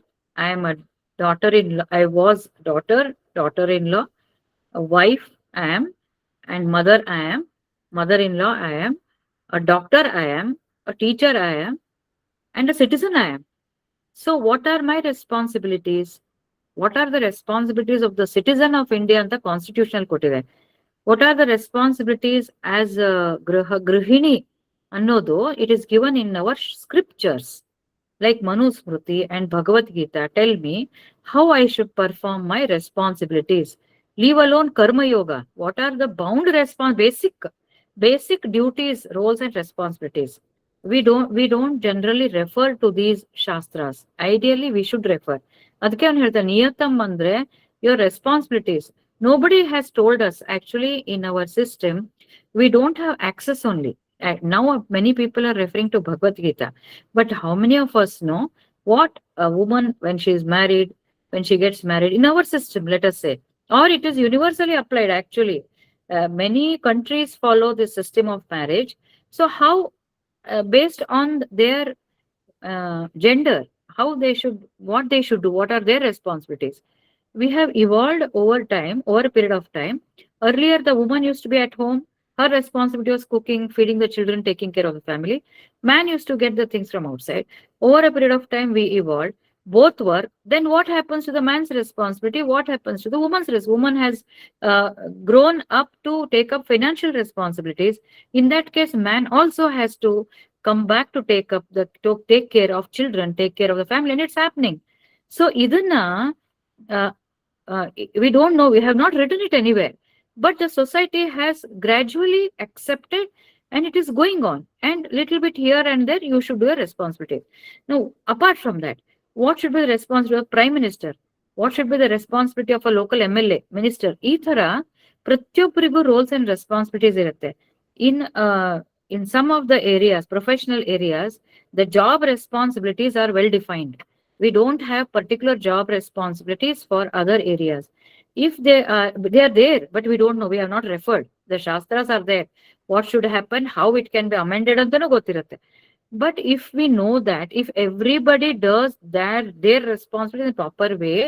[SPEAKER 1] I am a daughter-in-law, I was daughter-in-law, a wife I am, and mother I am, mother-in-law I am, a doctor I am, a teacher I am, and a citizen I am. So what are my responsibilities? What are the responsibilities of the citizen of India ಅಂತ constitutional ಕೊಟ್ಟಿದೆ. What are the responsibilities as a ಗೃಹಿಣಿ ಅನ್ನೋದು it is given in our scriptures. Like Manu Smriti and Bhagavad Gita tell me how I should perform my responsibilities. Leave alone Karma Yoga. What are the bound basic duties, roles and responsibilities? We don't generally refer to these shastras. Ideally, we should refer. ಅದಕ್ಕೆ ಅವನು ಹೇಳ್ತಾನೆ ನಿಯತಂ ಅಂದ್ರೆ your responsibilities. Nobody has told us. Actually, in our system, we don't have access only. Now many people are referring to Bhagavad Gita. But how many of us know what a woman, when she is married, when she gets married, in our system, let us say, or it is universally applied actually. Many countries follow this system of marriage. So how, based on their gender, how they should, what they should do, what are their responsibilities? We have evolved over time, over a period of time. Earlier, the woman used to be at home. Her responsibility was cooking, feeding the children, taking care of the family. Man used to get the things from outside. Over a period of time, we evolved. Both work. Then what happens to the man's responsibility? What happens to the woman's responsibility? Woman has grown up to take up financial responsibilities. In that case, man also has to come back to take care of children, take care of the family, and it's happening. So, idana, we don't know, we have not written it anywhere, but the society has gradually accepted and it is going on, and little bit here and there you should do a responsibility. Now, apart from that, what should be the responsibility of prime minister? What should be the responsibility of a local MLA, minister? ಈ ತರ ಪ್ರತಿಯೊಬ್ಬರಿಗೂ rolls and responsibilities ಇರುತ್ತೆ. ಇನ್ in some of the areas, professional areas, the job responsibilities are well defined. We don't have particular job responsibilities for other areas. If they are there, but we don't know, we have not referred. The shastras are there. What should happen, how it can be amended antanu ಗೊತ್ತಿರುತ್ತೆ. But if we know that, if everybody does their responsibility in a proper way,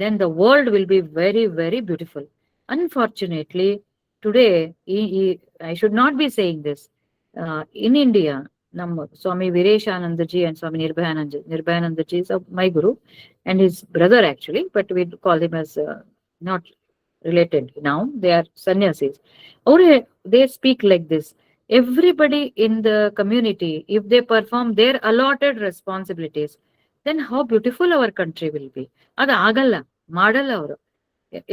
[SPEAKER 1] then the world will be very, very beautiful. Unfortunately, today, I should not be saying this. In India, Swami Vireshanandaji and Swami Nirbhayanandaji is my guru and his brother actually, but we call him as not related now. They are sannyasis. Or they speak like this. Everybody in the community, if they perform their allotted responsibilities, then how beautiful our country will be. ಅದು ಆಗಲ್ಲ, ಮಾಡಲ್ಲ ಅವರು.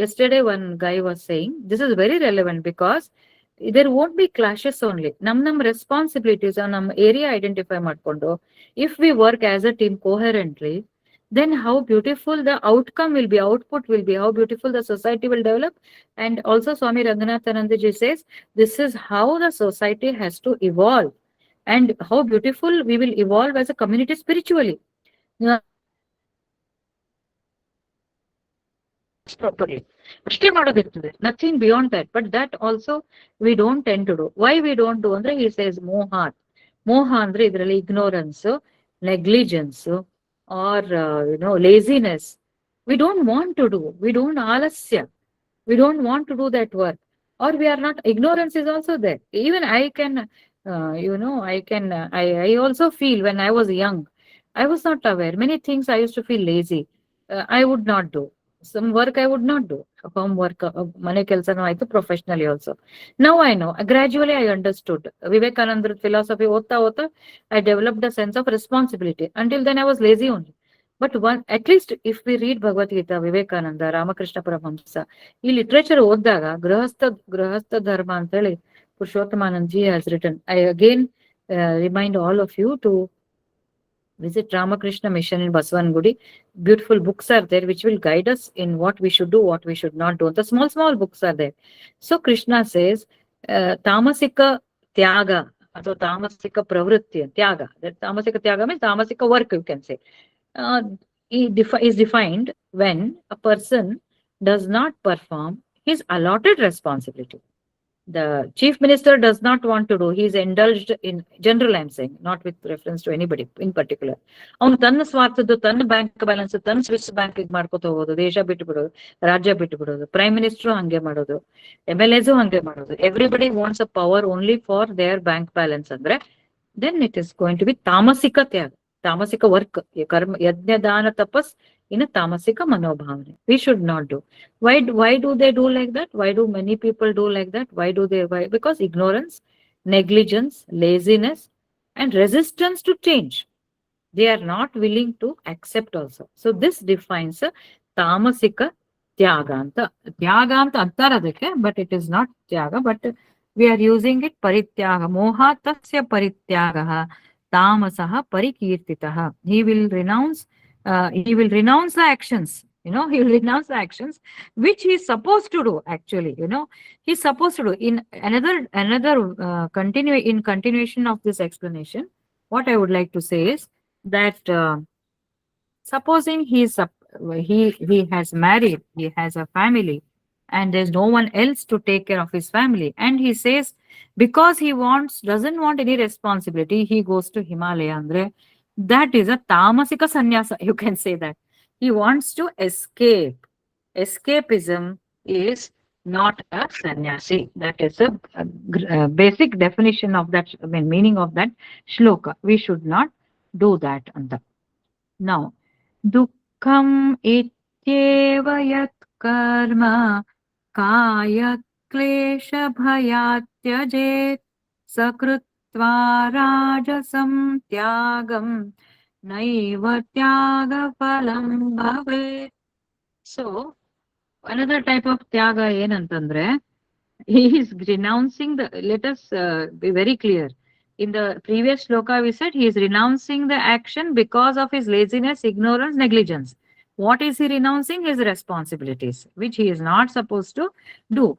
[SPEAKER 1] Yesterday one guy was saying this is very relevant because there won't be clashes only. Nam responsibilities ನಮ್ಮ area identify ಮಾಡ್ಕೊಂಡು if we work as a team coherently, then how beautiful the outcome will be, output will be, how beautiful the society will develop. And also Swami Ranganathanandaji says this is how the society has to evolve and how beautiful we will evolve as a community spiritually. Properly. ಅಷ್ಟೇ ಮಾಡೋದಿರ್ತದೆ, nothing beyond that. But that also we don't tend to do. Why we don't do ಅಂದ್ರೆ he says mohat. ಮೋಹ ಅಂದ್ರೆ ಇದರಲ್ಲಿ ignorance, negligence, or laziness. We don't want to do. We don't alasya. We don't want to do that work. Or we are not, ignorance is also there. Even I can, I also feel when I was young, I was not aware. Many things I used to feel lazy. I would not do. Some work I would not do. Homework, mane ಕೆಲಸನೂ ಆಯ್ತು, professionally also. Now I know. Gradually I understood. Vivekananda's philosophy ಓದ್ತಾ I developed a sense of responsibility. Until then I was lazy only. But at least if we read Bhagavad Gita, Vivekananda, Ramakrishna Paramahamsa, ಈ literature ಓದಿದಾಗ ಗೃಹಸ್ಥ ಧರ್ಮ ಅಂತ ಹೇಳಿ Purushothamananji has written. I again remind all of you to visit Ramakrishna Mission in Basavangudi. Beautiful books are there which will guide us in what we should do, what we should not do. The small books are there. So Krishna says, tamasika tyaga, or tamasika pravritti, tyaga. That tamasika tyaga means tamasika work, you can say. Is defined when a person does not perform his allotted responsibility. The chief minister does not want to do. He is indulged in general, I'm saying, not with reference to anybody in particular. ಅವನು ತನ್ನ ಸ್ವಾರ್ಥದ್ದು, ತನ್ನ bank balance, ತನ್ನ Swiss bank ಮಾಡ್ಕೊತ ಹೋಗೋದು, ದೇಶ ಬಿಟ್ಟು ಬಿಡೋದು, ರಾಜ್ಯ ಬಿಟ್ಟು ಬಿಡೋದು, ಪ್ರೈಮ್ ಮಿನಿಸ್ಟರ್ ಹಂಗೆ ಮಾಡೋದು, MLAs ಹಂಗೆ ಮಾಡೋದು. Everybody wants a power only for there bank balance ಅಂದ್ರೆ then it is going to be tamasika tyaga, tamasika work, karma, yajna dana tapas in a tamasika manobhavane. We should not do. Why do they do like that? Why do many people do like that? Why? Because ignorance, negligence, laziness, and resistance to change. They are not willing to accept also. So this defines a tamasika tyaga anta antar adike, but it is not tyaga, but we are using it parityaga. Moha tasya parityagaha tamasaha parikirtitaha. He will renounce the actions. He will renounce the actions which he is supposed to do. Actually, he's supposed to do. In another continuation of this explanation, what I would like to say is that supposing he has married, he has a family, and there's no one else to take care of his family, and he says because he doesn't want any responsibility, he goes to Himalaya. Andre, that is a tamasika sannyasa, you can say that. He wants to escape. Escapism is not a sannyasi. That is a basic definition of that, meaning of that shloka. We should not do that. Now, dukkam ityeva yat karma kaya klesha bhayat tyajet sakrutva rajasam tyagam naiva tyaga phalam bhavet. So another type of tyaga ಏನಂತಂದ್ರೆ
[SPEAKER 2] He is renouncing the, let us be very clear. In the previous shloka, we said he is renouncing the action because of his laziness, ignorance, negligence. What is he renouncing? His responsibilities, which he is not supposed to do.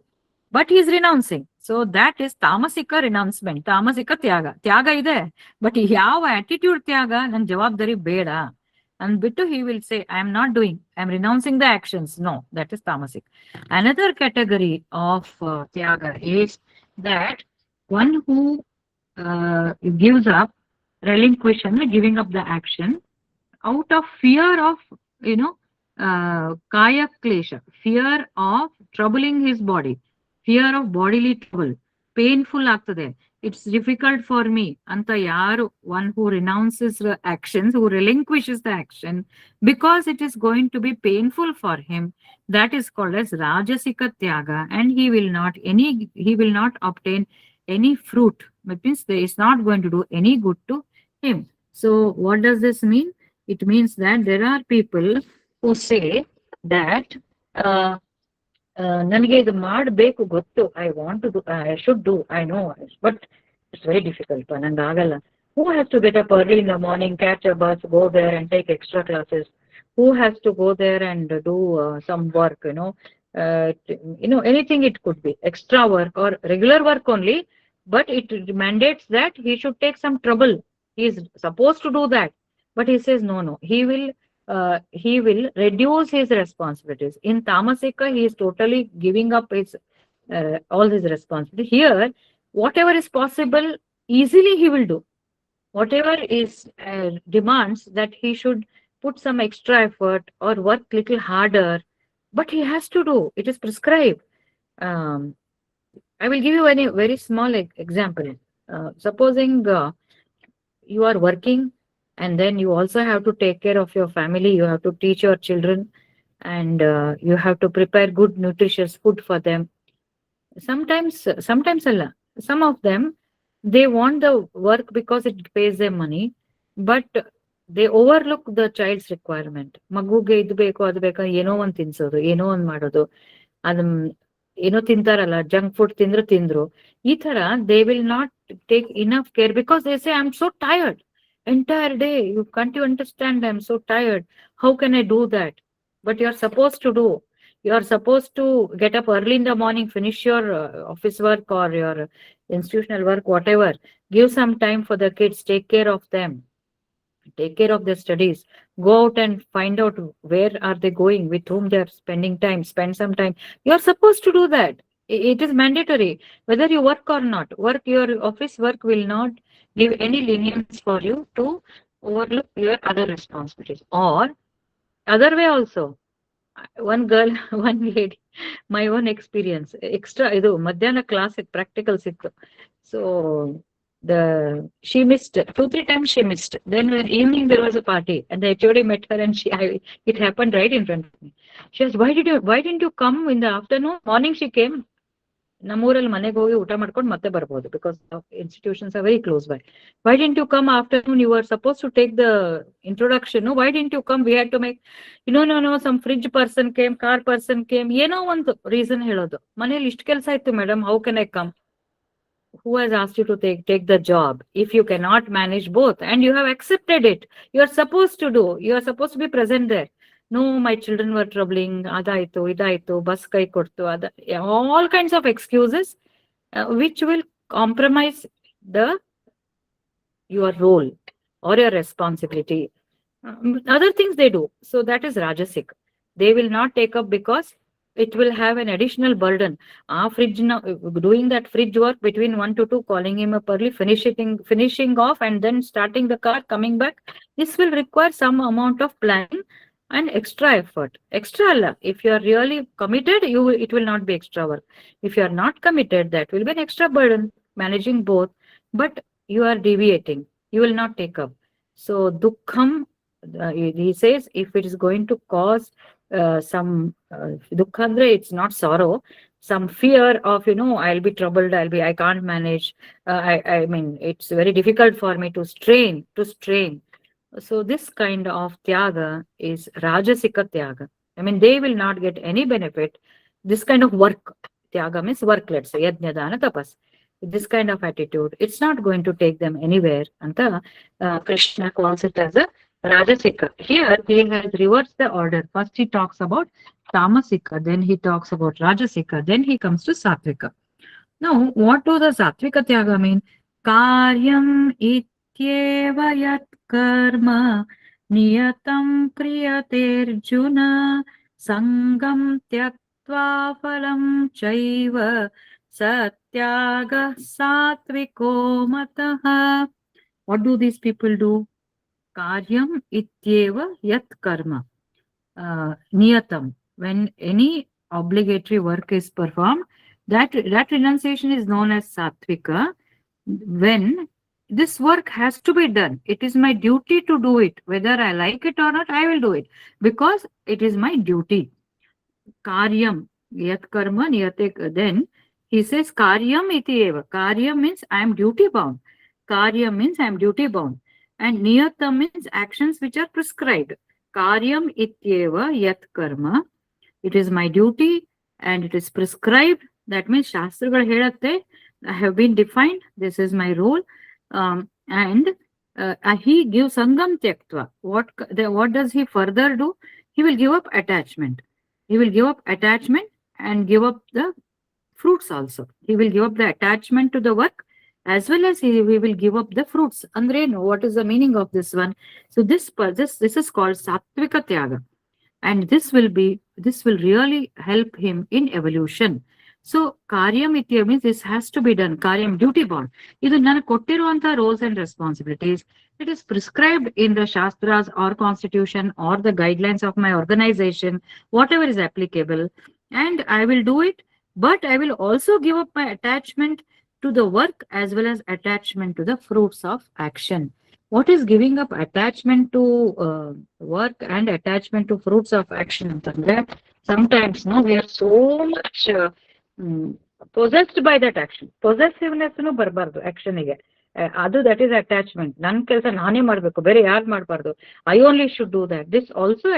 [SPEAKER 2] But he is renouncing. So that is tamasika renouncement, tamasika tyaga. Tyaga ide, but ಯಾವ attitude ತ್ಯಾಗ ನನ್ನ ಜವಾಬ್ದಾರಿ ಬೇಡ ಅಂದ್ಬಿಟ್ಟು he will say, I am not doing, I am renouncing the actions. No, that is tamasik. Another category of tyaga is that one who gives up, relinquishing, giving up the action out of fear of, you know, kaya klesha, fear of troubling his body, fear of bodily trouble, painful ಆಗ್ತದೆ, it's difficult for me ಅಂತ ಯಾರು, one who renounces the actions, who relinquishes the action because it is going to be painful for him, that is called as rajasika tyaga, and he will not obtain any fruit. That means there is not going to do any good to him. So what does this mean? It means that there are people who say that uh, ನನಗೆ ಇದು ಮಾಡಬೇಕು ಗೊತ್ತು, I want to do, I should do, I know, but it's very difficult, ನಂಗೆ ಆಗಲ್ಲ. Who has to get up early in the morning, catch a bus, go there and take extra classes? Who has to go there and do some work, anything it could be, extra work or regular work only, but it mandates that he should take some trouble. He is supposed to do that, but he says no, no. He will reduce his responsibilities. In Tamasika, he is totally giving up his all his responsibility. Here, whatever is possible, easily he will do. Whatever is demands that he should put some extra effort or work little harder, but he has to do. It is prescribed. Um, I will give you a very small example. Supposing you are working, and then you also have to take care of your family, you have to teach your children, and you have to prepare good nutritious food for them. Sometimes Allah, some of them, they want the work because it pays them money, but they overlook the child's requirement. ಮಗುಗೆ ಇದು ಬೇಕು ಅದು ಬೇಕು, ಏನೋ ಒಂದು ತಿನ್ಸೋದು, ಏನೋ ಒಂದು ಮಾಡೋದು, ಅದನ್ನ ಏನೋ ತಿಂತಾರಲ್ಲ, ಜಂಕ್ ಫುಡ್ ತಿಂದ್ರು ಈ ತರ, they will not take enough care because they say I am so tired entire day. You can't you understand? I'm so tired. How can I do that? But you're supposed to do. You're supposed to get up early in the morning, finish your office work or your institutional work, whatever. Give some time for the kids, take care of them, take care of their studies, go out and find out where are they going, with whom they are spending time, spend some time. You're supposed to do that. It is mandatory, whether you work or not. Work, your office work will not give any lenience for you to overlook your other responsibilities. Or other way also, one girl, one lady, my own experience, extra ಇದು ಮಧ್ಯಾಹ್ನ class practical ಸಿಕ್ತು. So she missed 2-3 times, she missed. Then in the evening there was a party and the HOD met her, and it happened right in front of me. She asked, why didn't you come in the afternoon? Morning she came. ನಮ್ಮೂರಲ್ಲಿ ಮನೆಗೆ ಹೋಗಿ ಊಟ ಮಾಡ್ಕೊಂಡು ಮತ್ತೆ ಬರ್ಬೋದು, because institutions are very close by. Why didn't you come afternoon? You are suppose to take the introduction. Why didn't you come? We had to make no some fridge person came, car person came, ಏನೋ ಒಂದು reason ಹೇಳೋದು. ಮನೇಲಿ ಇಷ್ಟು ಕೆಲಸ ಇತ್ತು madam, how can I come? Who has asked you to take the job if you cannot manage both and you have accepted it? You are supposed to do. You are supposed to be present there. No, my children were troubling, adaito idaito, bus kai kortu, all kinds of excuses which will compromise the your role or your responsibility. Other things they do, so that is rajasic. They will not take up because it will have an additional burden. Fridge now, doing that fridge work between 1 to 2, calling him up early, finishing off, and then starting the car, coming back. This will require some amount of planning and extra effort. Extra Allah. If you are really committed, it will not be extra work. If you are not committed, that will be an extra burden, managing both. But you are deviating. You will not take up. So dukkham, he says, if it is going to cause some dukkhandre, it's not sorrow, some fear of, I'll be troubled, I can't manage, I mean, it's very difficult for me to strain. So this kind of tyaga is rajasika tyaga. I mean, they will not get any benefit. This kind of work, Tyaga means work, let's say, yajna, dana, tapas. This kind of attitude, it's not going to take them anywhere. Anta Krishna calls it as a Rajasika. Here he has reversed the order. First he talks about Tamasika, then he talks about Rajasika, then he comes to Satvika. Now, what do the Satvika Tyaga mean? Karyam ityeva yat karma niyatam kriyaterjuna sangam tyaktva phalam chaiva satyaga satviko mataha. What do these people do? Karyam ityeva yat karma. Niyatam. When any obligatory work is performed, that renunciation is known as Satvika. When this work has to be done, it is my duty to do it. Whether I like it or not, I will do it because it is my duty. Karyam, yat karma niyate. Then he says karyam iti eva. Karyam means I am duty bound. Karyam means I am duty bound. And niyatam means actions which are prescribed. Karyam ityeva yat karma. It is my duty and it is prescribed. That means Shastragal helatte, I have been defined. This is my role. And he gives sangam tyaktva. What does he further do? He will give up attachment. He will give up attachment and give up the fruits also. He will give up the attachment to the work as well as he will give up the fruits. Andre, no, what is the meaning of this one? So this is called Sattvika Tyaga. And this will really help him in evolution. So Karyam Itya means this has to be done. Karyam, duty bound. Idu nana kottiruvanta roles and responsibilities. It is prescribed in the Shastras or constitution or the guidelines of my organization, whatever is applicable. And I will do it, but I will also give up my attachment to the work as well as attachment to the fruits of action. What is giving up attachment to work and attachment to fruits of action? Sometimes we are so much possessed by that action. Possessiveness barbardu action ige. Adu that is attachment. Nan kelsa nane madbeku, bere yaar madbardu. I only should do that. This also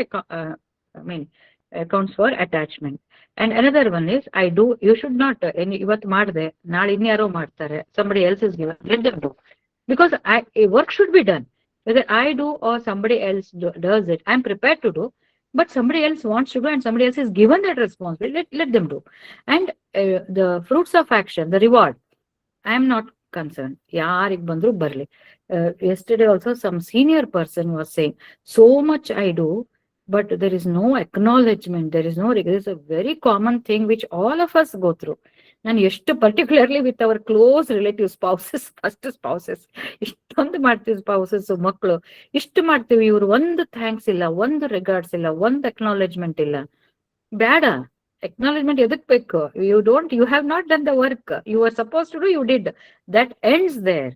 [SPEAKER 2] accounts for attachment. And another one is I do. You should not. Ivat madde, naal inyaro madtare. Somebody else is given. Let them do. Because work should be done. Whether I do or somebody else does it, I'm prepared to do. But somebody else wants to do and somebody else is given that responsibility. Let them do. And the fruits of action, the reward, I am not concerned. Yesterday also some senior person was saying, so much I do, but there is no acknowledgement. There is a very common thing which all of us go through. And particularly with our close relative spouses, first spouses, ಇಷ್ಟೊಂದು ಮಾಡ್ತೀವಿ spouses, ಮಕ್ಕಳು ಇಷ್ಟು ಮಾಡ್ತೀವಿ, ಇವ್ರು ಒಂದು thanks ಇಲ್ಲ, ಒಂದು regards ಇಲ್ಲ, ಒಂದು ಅಕ್ನಾಲೆಜ್ಮೆಂಟ್ ಇಲ್ಲ. ಬೇಡ, acknowledgement ಎದಕ್ ಬೇಕು? You have not done the work. You were supposed to do, you did. That ends there.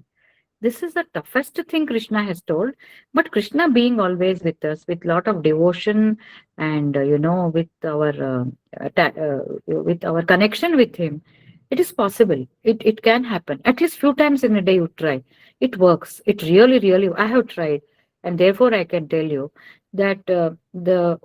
[SPEAKER 2] This is the toughest thing Krishna has told. But Krishna being always with us, with lot of devotion and, with our connection with him, it is possible. It can happen. At least few times in a day you try. It works. It really, I have tried. And therefore I can tell you that the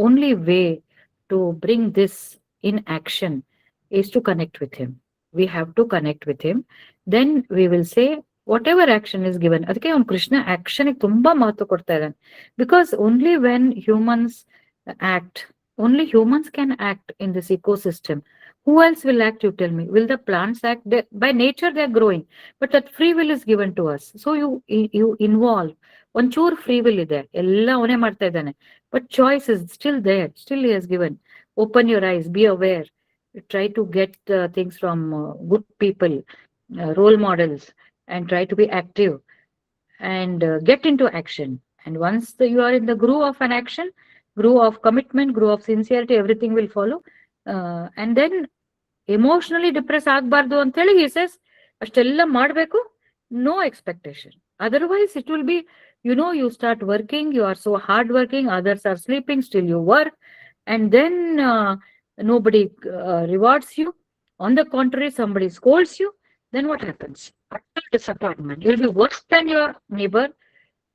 [SPEAKER 2] only way to bring this in action is to connect with him. We have to connect with him. Then we will say, whatever action is given, ಅದಕ್ಕೆ on Krishna action ತುಂಬಾ ಮಹತ್ವ ಕೊಡ್ತಾ ಇದ್ದಾನೆ. Because only when humans act, only humans can act in this ecosystem. Who else will act, you tell me? Will the plants act? By nature they are growing, but that free will is given to us. So you involve. ಒಂಚೂರು free will ಇದೆ, ಎಲ್ಲ ಅವನೇ ಮಾಡ್ತಾ ಇದ್ದಾನೆ. But choice is still there. Still he has given. Open your eyes, be aware. Try to get things from good people, role models, and try to be active and get into action. And once you are in the groove of an action, groove of commitment, groove of sincerity, everything will follow. And then emotionally depressed agbardu anteli he says, ashtella madbeku, no expectation. Otherwise it will be, you start working, you are so hard working, others are sleeping, still you work, and then nobody rewards you. On the contrary, somebody scolds you. Then what happens? Utter disappointment. You will be worse than your neighbor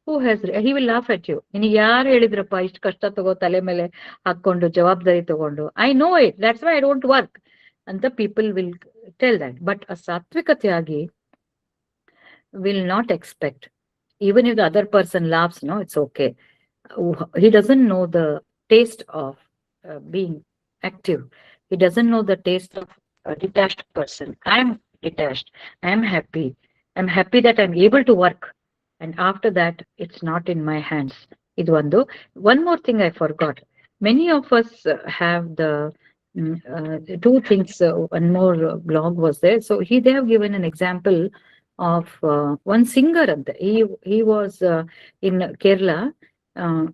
[SPEAKER 2] he will laugh at you. ನಿನಗೆ ಯಾರು ಹೇಳಿದ್ರಪ್ಪ ಇಷ್ಟು ಕಷ್ಟ ತಗೋ ತಲೆ ಮೇಲೆ ಹಾಕೊಂಡು ಜವಾಬ್ದಾರಿ ತಗೊಂಡು? I know it. That's why I don't work. and the people will tell that. But a Satvika Tyagi will not expect. Even if the other person laughs, no, it's okay. He doesn't know the taste of being active. He doesn't know the taste of a detached person. I'm detached. I'm happy. I'm happy that I'm able to work. And after that, it's not in my hands. One more thing I forgot. Many of us have two things. One more blog was there. So they have given an example of one singer. He was in Kerala. Uh,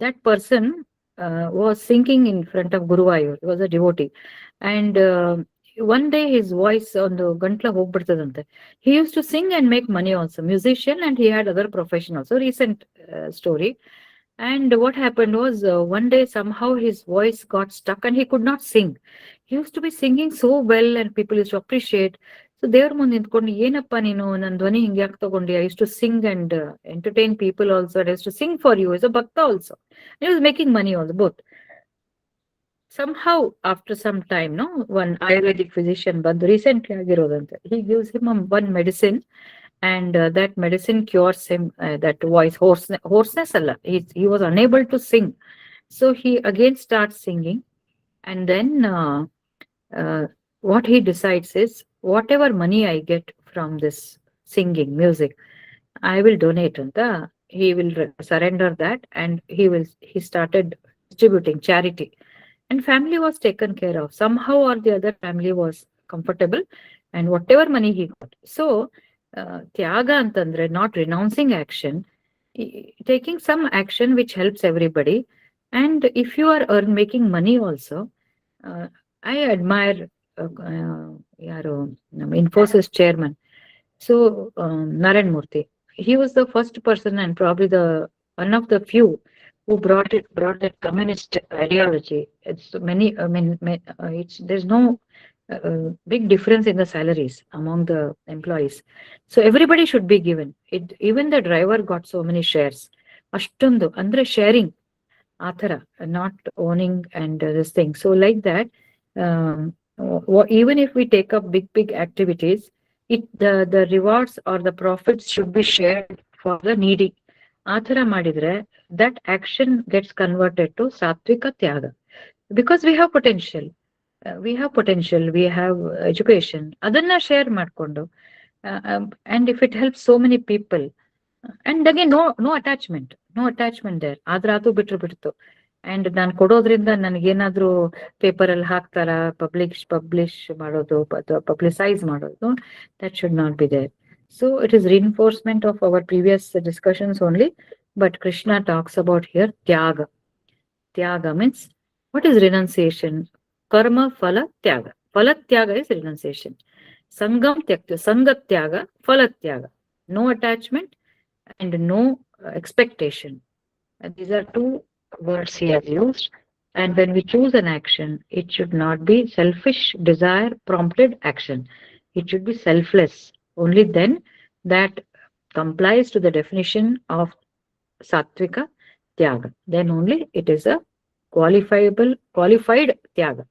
[SPEAKER 2] that person was singing in front of Guruvayur. He was a devotee. And one day his voice on the gantla hogbirtadante. He used to sing and make money also, musician, and he had other profession also. Recent story. And what happened was one day somehow his voice got stuck and he could not sing. He used to be singing so well and people used to appreciate. So ದೇವ್ರ ಮುಂದೆ ನಿಂತ್ಕೊಂಡು ಏನಪ್ಪ ನೀನು ನನ್ನ ಧ್ವನಿ ಹಿಂಗೆ ಯಾಕೆ ತಗೊಂಡು I used to sing and entertain people also. I used to sing for you as a bhakta also. He was making money also, both. Somehow after some time, no, one Ayurvedic physician, but recently ಆಗಿರೋದಂತೆ, he gives him one medicine, and that medicine cures him that voice hoarseness alla. He was unable to sing, so he again starts singing, and then uh, what he decides is, whatever money I get from this singing music, I will donate anta. He will surrender that, and he started distributing charity, and family was taken care of. Somehow or the other, family was comfortable, and whatever money he got. So tyaga antandre not renouncing action, taking some action which helps everybody. And if you are making money also, I admire yaro Infosys chairman, so Narayan Murthy. He was the first person and probably the one of the few who brought that communist ideology. It's many. I mean, there's no big difference in the salaries among the employees. So everybody should be given. Even the driver got so many shares. Ashtundu andre sharing, athara, not owning and this thing. So like that, even if we take up big activities, the rewards or the profits should be shared for the needy. Athara madidre, that action gets converted to Satvika Tyaga. Because we have potential. We have education. Adanna share ಮಾಡ್ಕೊಂಡು, and if it helps so many people, and again no attachment there. ಆದ್ರೆ ಅದು ಬಿಟ್ಟು and ನಾನು ಕೊಡೋದ್ರಿಂದ ನನಗೇನಾದ್ರೂ paper ಅಲ್ಲಿ ಹಾಕ್ತಾರ, publish ಮಾಡೋದು, publicise ಮಾಡೋದು, that should not be there. So it is reinforcement of our previous discussions only, but Krishna talks about here tyaga. Tyaga means, what is renunciation? Karma phala tyaga. Phala tyaga is renunciation. Sangam tyakta, sangat tyaga, phala tyaga. No attachment and no expectation. And these are two words he has used. And when we choose an action, it should not be selfish, desire prompted action. It should be selfless. Only then that complies to the definition of Sattvika Tyaga. Then only it is a qualified Tyaga.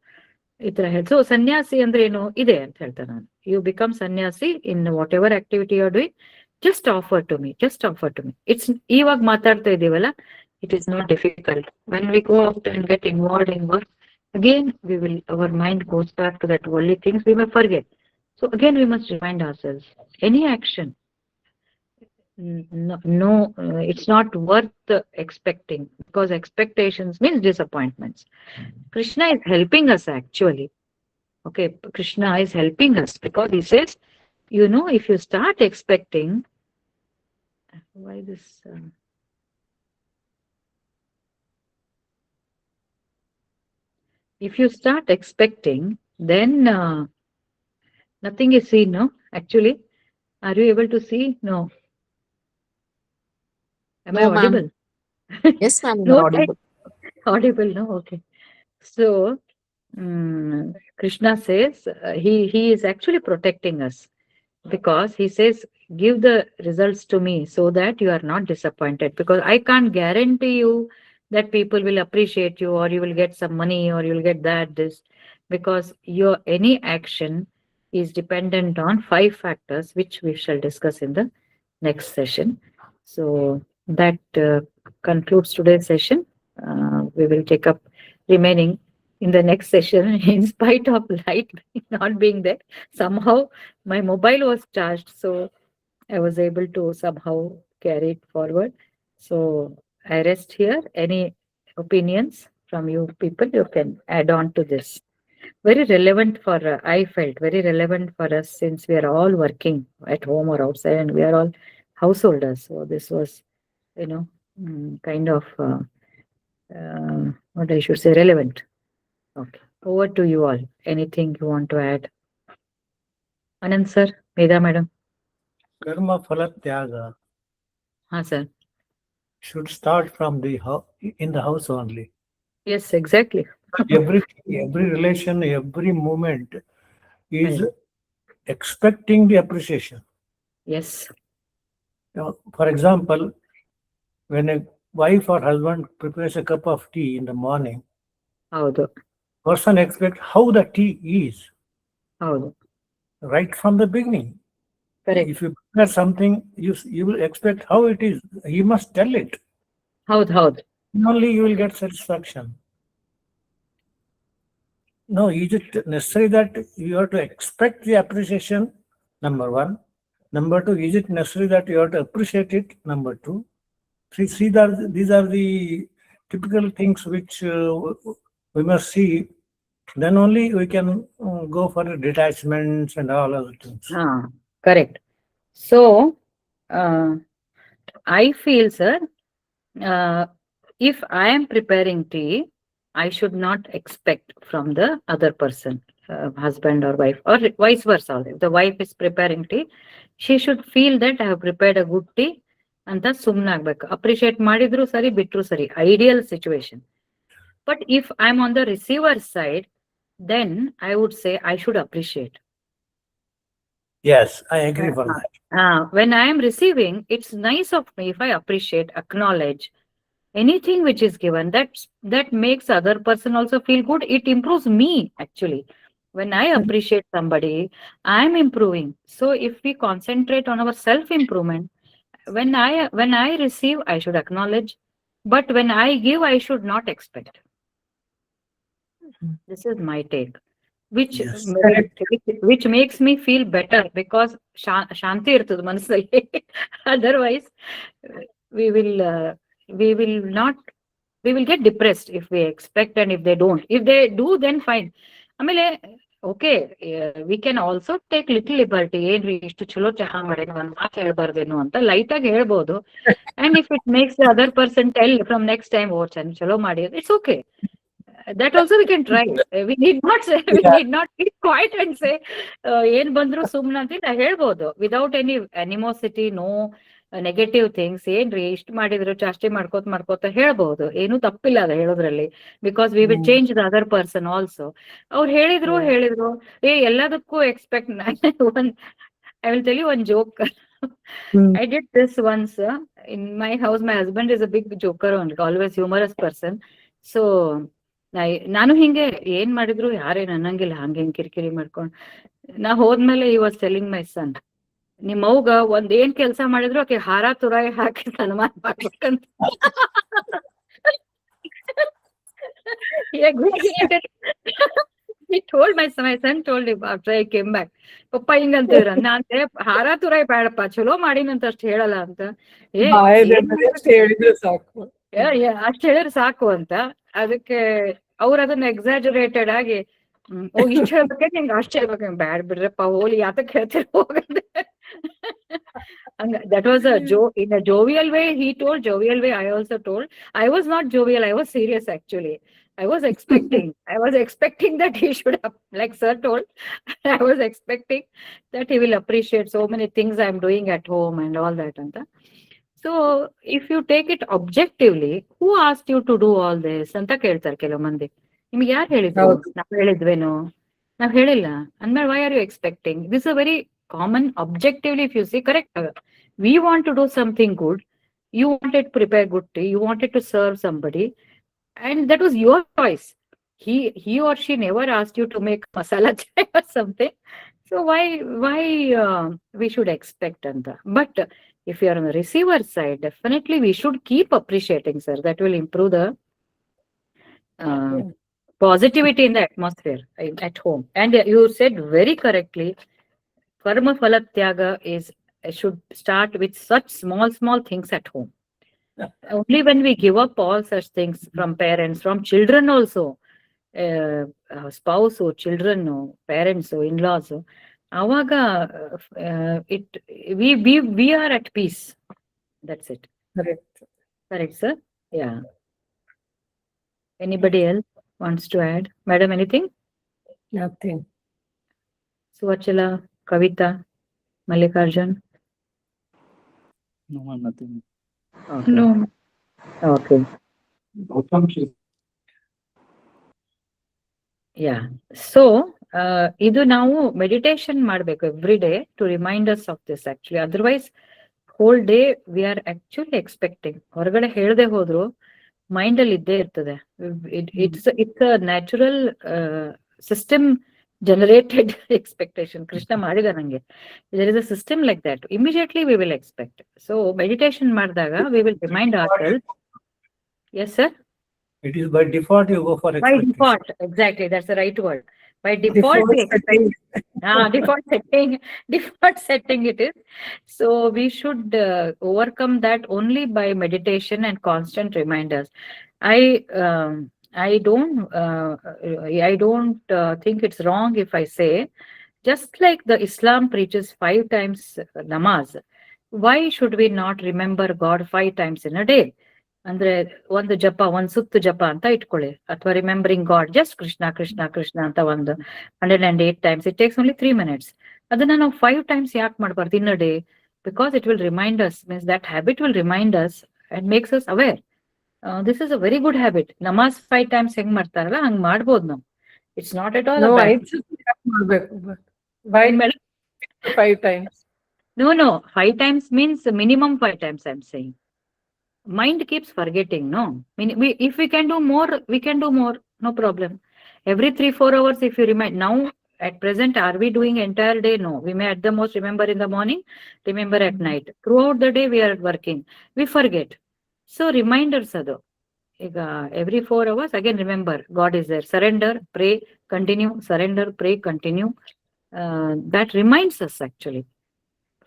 [SPEAKER 2] So sannyasi andre ಏನು ಇದೆ ಅಂತ ಹೇಳ್ತಾರೆ ನಾನು. You become sannyasi in whatever activity you are doing. Just offer to me. It's ಇವಾಗ ಮಾತಾಡ್ತಾ ಇದೀವಲ್ಲ, it is not difficult. When we go out and get involved in work, again our mind goes back to that worldly things we may forget. So again we must remind ourselves, any action, no, it's not worth expecting, because expectations means disappointments. Krishna is helping us actually. Okay, Krishna is helping us because he says, if you start expecting, why this? If you start expecting, then nothing is seen, no? Actually, are you able to see? No. Am I
[SPEAKER 3] No, ma'am.
[SPEAKER 2] audible?
[SPEAKER 3] Yes, ma'am,
[SPEAKER 2] No,
[SPEAKER 3] you're audible.
[SPEAKER 2] audible, no? Okay. So, Krishna says he is actually protecting us, because he says, give the results to me so that you are not disappointed, because I can't guarantee you that people will appreciate you, or you will get some money, or you will get this. because your any action is dependent on 5 factors, which we shall discuss in the next session. So that concludes today's session. We will take up remaining in the next session. In spite of light not being there, somehow my mobile was charged, so I was able to somehow carry it forward. So I rest here. Any opinions from you people, you can add on to this. Very relevant for, I felt very relevant for us, since we are all working at home or outside and we are all householders. So this was, you know, kind of, what I should say, relevant. Okay. Over to you all. Anything you want to add? Anand sir, Medha madam.
[SPEAKER 4] Karma phala tyaga
[SPEAKER 2] Ha sir.
[SPEAKER 4] should start from in the house only.
[SPEAKER 2] Yes, exactly.
[SPEAKER 4] Every relation, every moment is
[SPEAKER 2] Correct.
[SPEAKER 4] expecting the appreciation.
[SPEAKER 2] Yes.
[SPEAKER 4] For example, when a wife or husband prepares a cup of tea in the morning,
[SPEAKER 2] ಹೌದು.
[SPEAKER 4] person expects how the tea is
[SPEAKER 2] ಹೌದು.
[SPEAKER 4] right from the beginning.
[SPEAKER 2] Correct.
[SPEAKER 4] If you prepare something, you will expect how it is. He must tell it.
[SPEAKER 2] ಹೌದು.
[SPEAKER 4] Only you will get satisfaction. No, is it necessary that you have to expect the appreciation? Number one. Number two, is it necessary that you have to appreciate it? Number two. These are the typical things which we must see. Then only we can go for detachments and all other things.
[SPEAKER 2] Correct. So, I feel, sir, if I am preparing tea, I should not expect from the other person, husband or wife, or vice versa. If the wife is preparing tea, she should feel that I have prepared a good tea ಅಂತ ಸುಮ್ನಾಗ್ಬೇಕು. Appreciate ಮಾಡಿದ್ರು ಸರಿ, ಬಿಟ್ರು ಸರಿ, ideal situation. But if I'm on the receiver side, then I would say I should appreciate.
[SPEAKER 4] Yes, I agree for that.
[SPEAKER 2] When I am receiving, it's nice of me if I appreciate, acknowledge anything which is given. That makes other person also feel good. It improves me actually. When I appreciate somebody, I'm improving. So if we concentrate on our self improvement, when I receive, I should acknowledge. But when I give, I should not expect. This is my take. Which
[SPEAKER 4] Yes.
[SPEAKER 2] which makes me feel better, because shanti irtadu ಮನಸ್ಸಲ್ಲಿ. Otherwise we will not, we will get depressed if we expect and if they don't. If they do, then fine. ಆಮೇಲೆ okay, we can also take little liberty. ಏನ್ರಿ ಇಷ್ಟು ಚಲೋ ಚಹಾ ಮಾಡಿ ಒಂದ್ ಮಾತು ಹೇಳ್ಬಾರ್ದೇನು ಅಂತ ಲೈಟ್ ಆಗಿ ಹೇಳ್ಬೋದು. And if it makes the other person tell from next time, oh ಚಲೋ ಮಾಡಿ, it's okay. That also we can try. We need not say, we need not be quiet and say ಏನ್ ಬಂದ್ರು ಸುಮ್ನ ಅಂತ ಹೇಳ್ಬೋದು, without any animosity, no negative things. ಏನ್ರಿ ಇಷ್ಟು ಮಾಡಿದ್ರು ಚಾಸ್ತಿ ಮಾಡ್ಕೋತ ಹೇಳ್ಬಹುದು, ಏನು ತಪ್ಪಿಲ್ಲ ಅದ ಹೇಳೋದ್ರಲ್ಲಿ, because we will change the other person also. ಅವ್ರು ಹೇಳಿದ್ರು ಎಲ್ಲದಕ್ಕೂ expect. I will tell you one joke. I did this once in my house. My husband is a big joker only, always humorous person. So ನಾನು ಹಿಂಗೆ ಏನ್ ಮಾಡಿದ್ರು ಯಾರೇನ್ ಅನ್ನಂಗಿಲ್ಲ, ಹಂಗೆ ಕಿರಿಕಿರಿ ಮಾಡ್ಕೊಂಡು. ನಾ ಹೋದ್ಮೇಲೆ he was telling my son, ನಿಮ್ ಅವ್ಗ ಒಂದ್ ಏನ್ ಕೆಲ್ಸ ಮಾಡಿದ್ರು ಆಕೆ ಹಾರ ತುರಾಯಿ ಹಾಕಿ ಸನ್ಮಾನ ಮಾಡ್ಬೇಕಂತ. He told my son told him after I came back, ಪಪ್ಪ ಹಿಂಗಂತಿದ್ರ. ನಾನ್ ಹಾರ ತುರಾಯಿ ಬೇಡಪ್ಪ, ಚಲೋ ಮಾಡಿನಂತ ಅಷ್ಟ್ ಹೇಳಲ್ಲ ಅಂತ.
[SPEAKER 5] ಅಷ್ಟ್ ಹೇಳಿದ್ರೆ ಸಾಕು,
[SPEAKER 2] ಅಷ್ಟ್ ಹೇಳಿದ್ರೆ ಸಾಕು ಅಂತ. ಅದಕ್ಕೆ ಅವ್ರ ಅದನ್ನ ಎಕ್ಸಾಜುರೇಟೆಡ್ ಆಗಿ, ಇಷ್ಟ ಹೇಳ್ಬೇಕೆ ನಿಂಗೆ ಅಷ್ಟ್ ಹೇಳ್ಬೇಕ, ಬ್ಯಾಡ್ ಬಿಡ್ರಪ್ಪ ಹೋಲಿ ಯಾತಕ್ ಹೇಳ್ತೀರ ಹೋಗಂತ. That was in a jovial way. He told jovial way. I also told. I was not jovial. I was serious actually. I was expecting that he should have, like sir told, I was expecting that he will appreciate so many things I'm doing at home and all that. So if you take it objectively, who asked you to do all this ಅಂತ ಕೇಳ್ತಾರೆ ಕೆಲವು ಮಂದಿ. ನಿಮ್ಗೆ ಯಾರು ಹೇಳಿದ್ರು? ನಾವ್ ಹೇಳಿದ್ವೇನು? ನಾವ್ ಹೇಳಿಲ್ಲ ಅಂದ್ಮೇಲೆ why are you expecting? This is a very common objectively, if you see, correct. We want to do something good. You wanted to prepare good tea. You wanted to serve somebody. And that was your choice. he or she never asked you to make masala chai or something. So why we should expect anta? But if you are on the receiver side, definitely we should keep appreciating, sir. That will improve the uh, positivity in the atmosphere at home. And you said very correctly, karma phala tyaga is should start with such small things at home. Only when we give up all such things from parents, from children also, spouse or children or parents or in-laws, avaga we are at peace. That's it.
[SPEAKER 5] Correct.
[SPEAKER 2] Correct, sir? Yeah. Anybody else wants to add? Madam, anything?
[SPEAKER 5] Nothing.
[SPEAKER 2] Suachila, Kavita, Mallikarjun?
[SPEAKER 6] No, nothing.
[SPEAKER 2] Okay.
[SPEAKER 5] No.
[SPEAKER 2] Okay.
[SPEAKER 6] Gautam,
[SPEAKER 2] Yeah. So, ಇದು ನಾವು meditation ಮಾಡಬೇಕು every day to remind us of this actually. Otherwise whole day we are actually expecting. ಹೊರಗಡೆ ಹೇಳದೆ ಹೋದ್ರು mind ಅಲ್ಲಿ ಇದ್ದೇ ಇರ್ತದೆ. It's a natural system generated expectation. Krishna ಮಾಡಿದ ನಂಗೆ. There is a system like that. Immediately we will expect. So meditation ಮಾಡಿದಾಗ we will remind ourselves. Yes sir?
[SPEAKER 4] It is by default you go for
[SPEAKER 2] By
[SPEAKER 4] expectation.
[SPEAKER 2] default, exactly. That's the right word. By default, we expect. Default setting it is. So we should overcome that only by meditation and constant reminders. I don't think it's wrong if I say, just like the Islam preaches 5 times namaz, why should we not remember God 5 times in a day? ಅಂದ್ರೆ ಒಂದು ಜಪ, ಒಂದ್ ಸುತ್ತು ಜಪ ಅಂತ ಇಟ್ಕೊಳ್ಳಿ, ಅಥವಾ remembering God, just Krishna Krishna Krishna ಅಂತ ಒಂದು 108 times. It takes only 3 minutes. ಅದನ್ನ ನಾವು 5 times ಯಾಕೆ ಮಾಡ್ಬಾರ್ದು in a day? Because it will remind us, means that habit will remind us and makes us aware. This is a very good habit. ನಮಾಜ್ 5 times ಹೆಂಗ್ ಮಾಡ್ತಾರಲ್ಲ ಹಂಗ್ ಮಾಡ್ಬೋದು ನಾವು. It's not at all.
[SPEAKER 5] No, I just ಮಾಡ್ಬೇಕು. Why 5 times?
[SPEAKER 2] No. 5 times means minimum 5 times, I'm saying. Mind keeps forgetting, no? If we can do more, we can do more, no problem. Every 3-4 hours, if you remind. Now, at present, are we doing entire day? No. We may at the most remember in the morning, remember at night. Throughout the day, we are working. We forget. So, reminders ado. Every 4 hours, again remember, God is there. Surrender, pray, continue. Surrender, pray, continue. That reminds us actually.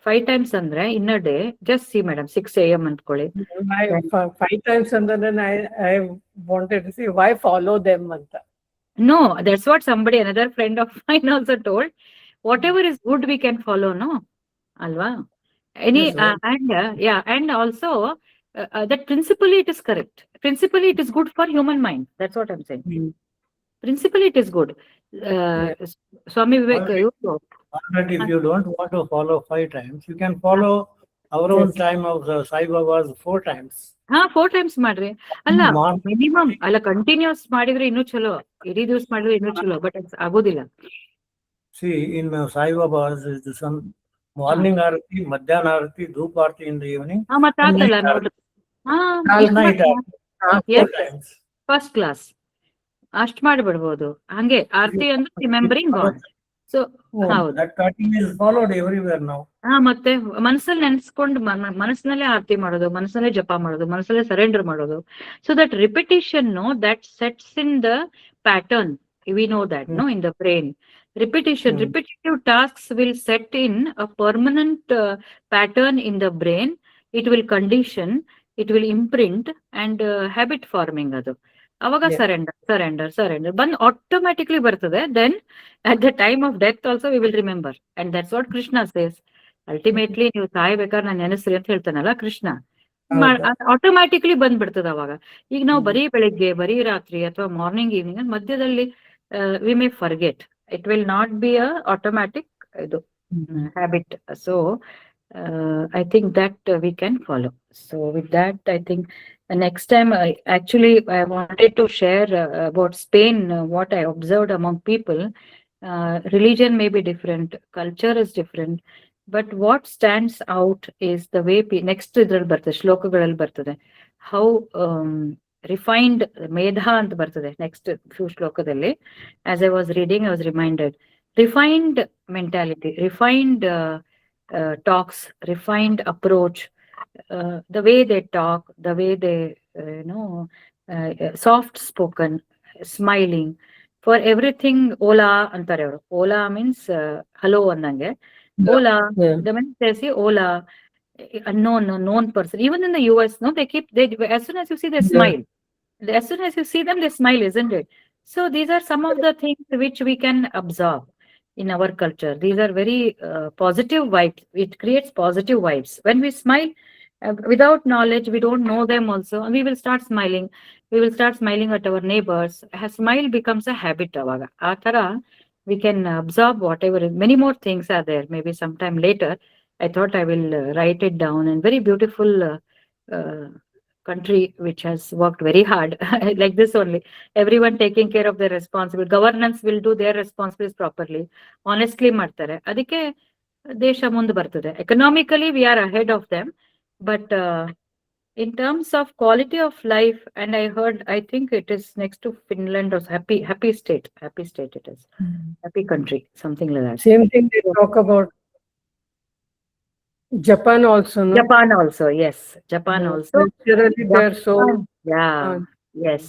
[SPEAKER 2] 5 times andre in a day. Just see, madam, 6 a.m. ಅಂದ್ಕೊಳ್ಳಿ.
[SPEAKER 5] 5 times and then I wanted to say why follow them anta.
[SPEAKER 2] No, that's what somebody, another friend of mine also told. Whatever is good, we can follow, no? Alva?
[SPEAKER 4] Yes, right.
[SPEAKER 2] And also that principally it is correct. Principally it is good for human mind. That's what I'm saying. Principally it is good. Swami Vivek,
[SPEAKER 4] But if you don't want to follow 5 times, you can follow our own time of the Sai Baba's 4 times.
[SPEAKER 2] 4 times ಮಾಡ್ರಿ. ಅಲ್ಲ
[SPEAKER 4] Morning.
[SPEAKER 2] Minimum ಅಲ್ಲ, continuous ಮಾಡಿದ್ರೆ ಇನ್ನೂ ಚಲೋ, ಇಡೀ ದಿವಸ ಮಾಡಿದ್ರೆ ಇನ್ನೂ ಚಲೋ, ಬಟ್ ಆಗೋದಿಲ್ಲ.
[SPEAKER 4] See, in Sai Baba's is some morning arati, madhyana arati, dhoop arati in the evening.
[SPEAKER 2] ಮತ್ತೆ ಆಗ್ತಲ್ಲ ನೋಡ್ರಿ.
[SPEAKER 4] Night arati, 4 times.
[SPEAKER 2] First class ಅಷ್ಟ್ ಮಾಡಿಬಿಡ್ಬೋದು. ಹಂಗೆ ಆರ್ತಿ ಅಂದ್ರೆ ರಿಮೆಂಬರಿಂಗ್ ಗಾಡ್. ಸೊ ಹೌದು,
[SPEAKER 4] That pattern is followed everywhere now.
[SPEAKER 2] ಮತ್ತೆ ಮನಸ್ಸಲ್ಲಿ ನೆನ್ಸ್ಕೊಂಡು ಮನಸ್ಸಿನಲ್ಲೇ ಆರತಿ ಮಾಡೋದು, ಮನಸ್ಸಲ್ಲೇ ಜಪ ಮಾಡೋದು, ಮನಸ್ಸಲ್ಲೇ ಸರೆಂಡರ್ ಮಾಡೋದು. So that repetition that sets in the pattern. We know that, no, in the brain. Repetitive tasks will set in a permanent pattern in the brain. It will condition, it will imprint and habit forming adu. Avaga surrender ಬಂದು automatically ಬರ್ತದೆ. Then at the time of death also we will remember, and that's what Krishna says. Ultimately ನೀವು ಸಾಯ್ಬೇಕಾದ್ರೆ ನಾನು ನೆನೆಸ್ರಿ ಅಂತ ಹೇಳ್ತಾನಲ್ಲ Krishna, automatically ಬಂದ್ಬಿಡ್ತದೆ ಅವಾಗ. ಈಗ ನಾವು ಬರೀ ಬೆಳಿಗ್ಗೆ, ಬರೀ ರಾತ್ರಿ ಅಥವಾ ಮಾರ್ನಿಂಗ್ ಈವ್ನಿಂಗ್ ಮಧ್ಯದಲ್ಲಿ we may forget. It will not be a automatic habit. So I think that we can follow. So with that, I think next time I wanted to share about Spain, what I observed among people. Religion may be different, culture is different, but what stands out is the way next idral bartade, shlokagalal bartade, how refined ಮೇಧ ಅಂತ ಬರ್ತದೆ next few ಶ್ಲೋಕದಲ್ಲಿ. As I was reading I was reminded refined mentality, refined talks, refined approach, the way they talk, the way they soft spoken, smiling for everything. Ola anತಾರೆ ಅವರು. Ola means hello ಅನ್ನಂಗೆ. Ola,
[SPEAKER 5] Yeah.
[SPEAKER 2] the minute they say Ola, known person. Even in the US, no, they as soon as you see, they
[SPEAKER 5] Yeah.
[SPEAKER 2] smile. As soon as you see them, they smile, isn't it? So these are some of the things which we can observe in our culture. These are very positive vibes. It creates positive vibes. When we smile, without knowledge, we don't know them also, and we will start smiling. We will start smiling at our neighbors. A smile becomes a habit. Avaga. ಆ ತರ we can absorb whatever. Many more things are there. Maybe sometime later, I thought I will write it down. And very beautiful country which has worked very hard like this only. Everyone taking care of their responsibility. Governance will do their responsibilities properly. Honestly ಮಾಡ್ತಾರೆ. ಅದಕ್ಕೆ ದೇಶ ಮುಂದೆ ಬರ್ತದೆ. Economically, we are ahead of them. But in terms of quality of life, and I heard, I think it is next to Finland or happy state it is. Happy country, something like that.
[SPEAKER 5] Same thing they talk about Japan also, no?
[SPEAKER 2] Japan also, yes. Japan
[SPEAKER 5] Yeah.
[SPEAKER 2] also.
[SPEAKER 5] Culturally, they're so.
[SPEAKER 2] Yeah,
[SPEAKER 5] uh,
[SPEAKER 2] yes.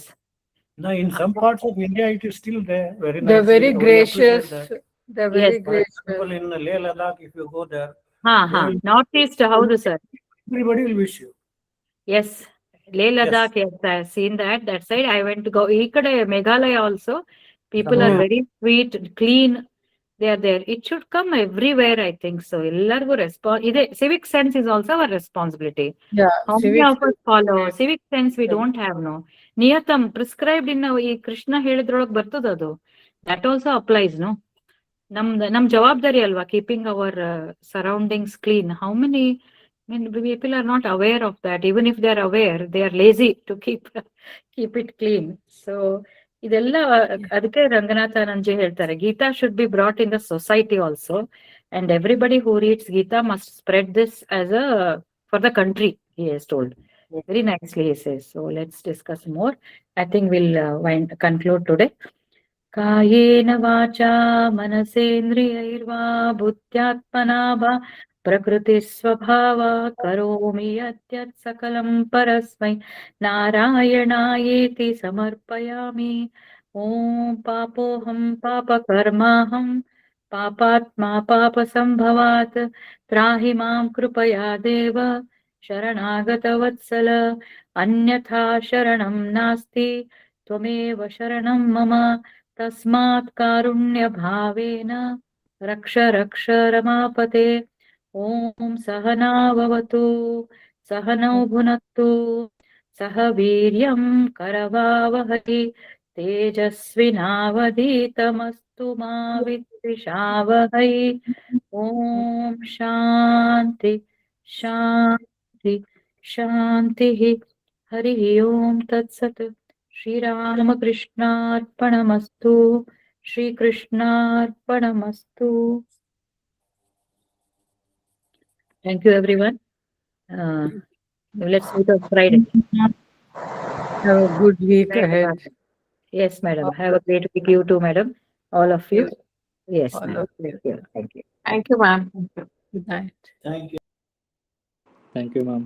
[SPEAKER 4] Now, in some parts of India, it is still there. Very nice.
[SPEAKER 5] They're very
[SPEAKER 4] We appreciate
[SPEAKER 5] gracious.
[SPEAKER 4] that.
[SPEAKER 5] They're very
[SPEAKER 2] Yes.
[SPEAKER 4] For
[SPEAKER 5] gracious.
[SPEAKER 4] example, in Leh Ladakh, if you go there,
[SPEAKER 2] Northeast, howದು sir?
[SPEAKER 4] everybody will wish you.
[SPEAKER 2] Yes. Leh Ladakh, yes, I've seen that side. I went to go. ಈ ಕಡೆ Meghalaya also. People are
[SPEAKER 5] Yeah.
[SPEAKER 2] very sweet, clean. They are there. It should come everywhere, I think so. ಎಲ್ಲರಿಗೂ civic sense is also our responsibility.
[SPEAKER 5] Yeah.
[SPEAKER 2] How many
[SPEAKER 5] civic
[SPEAKER 2] of us follow?
[SPEAKER 5] sense.
[SPEAKER 2] Civic sense we don't have, no. ನಿಯತಂ prescribed in ಈ ಕೃಷ್ಣ ಹೇಳಿದ್ರೊಳಗೆ ಬರ್ತದ ಅದು. That also applies, no. ನಮ್ ಜವಾಬ್ದಾರಿ ಅಲ್ವಾ, keeping our surroundings clean. How many people are not aware of that? Even if they are aware, they are lazy to keep it clean. So ಇದೆಲ್ಲ ಅದಕ್ಕೆ ರಂಗನಾಥಾನಂದಜಿ ಹೇಳ್ತಾರೆ, Geetha should be brought in the society also, and everybody who reads Gita must spread this as for the country, he has told. Very nicely he says. So let's discuss more. I think we'll conclude today. कायेन वाचा मनसेन्द्रियैर्वा बुद्ध्यात्मना वा प्रकृतिस्वभावा करोमि यद्यत् सकलं परस्मै नारायणायेति समर्पयामि. ॐ पापोऽहं पापकर्माहं पापात्मा पापसम्भवात् त्राहि मां कृपया देव शरणागतवत्सल अन्यथा शरणं नास्ति त्वमेव शरणं मम तस्मात् कारुण्यभावेन रक्ष रमापते. ॐ सहना भवतु सहनौ भुनक्तु सह वीर्यं करवावहै तेजस्विनावधीतमस्तु मा विद्विषावहै. ॐ शान्ति शान्ति शान्तिः. हरिः ओं तत्सत्. श्रीरामकृष्णार्पणमस्तु. श्रीकृष्णार्पणमस्तु. Thank you, everyone. Let's meet on Friday.
[SPEAKER 5] Have a good week
[SPEAKER 2] Right,
[SPEAKER 5] ahead.
[SPEAKER 2] Yes, madam. Have a great week, you too, madam. All of you. Yes,
[SPEAKER 5] All
[SPEAKER 2] ma'am.
[SPEAKER 5] of you.
[SPEAKER 2] Thank you. Thank you.
[SPEAKER 3] Thank you, ma'am.
[SPEAKER 5] Good night.
[SPEAKER 4] Thank you.
[SPEAKER 6] Thank you, ma'am.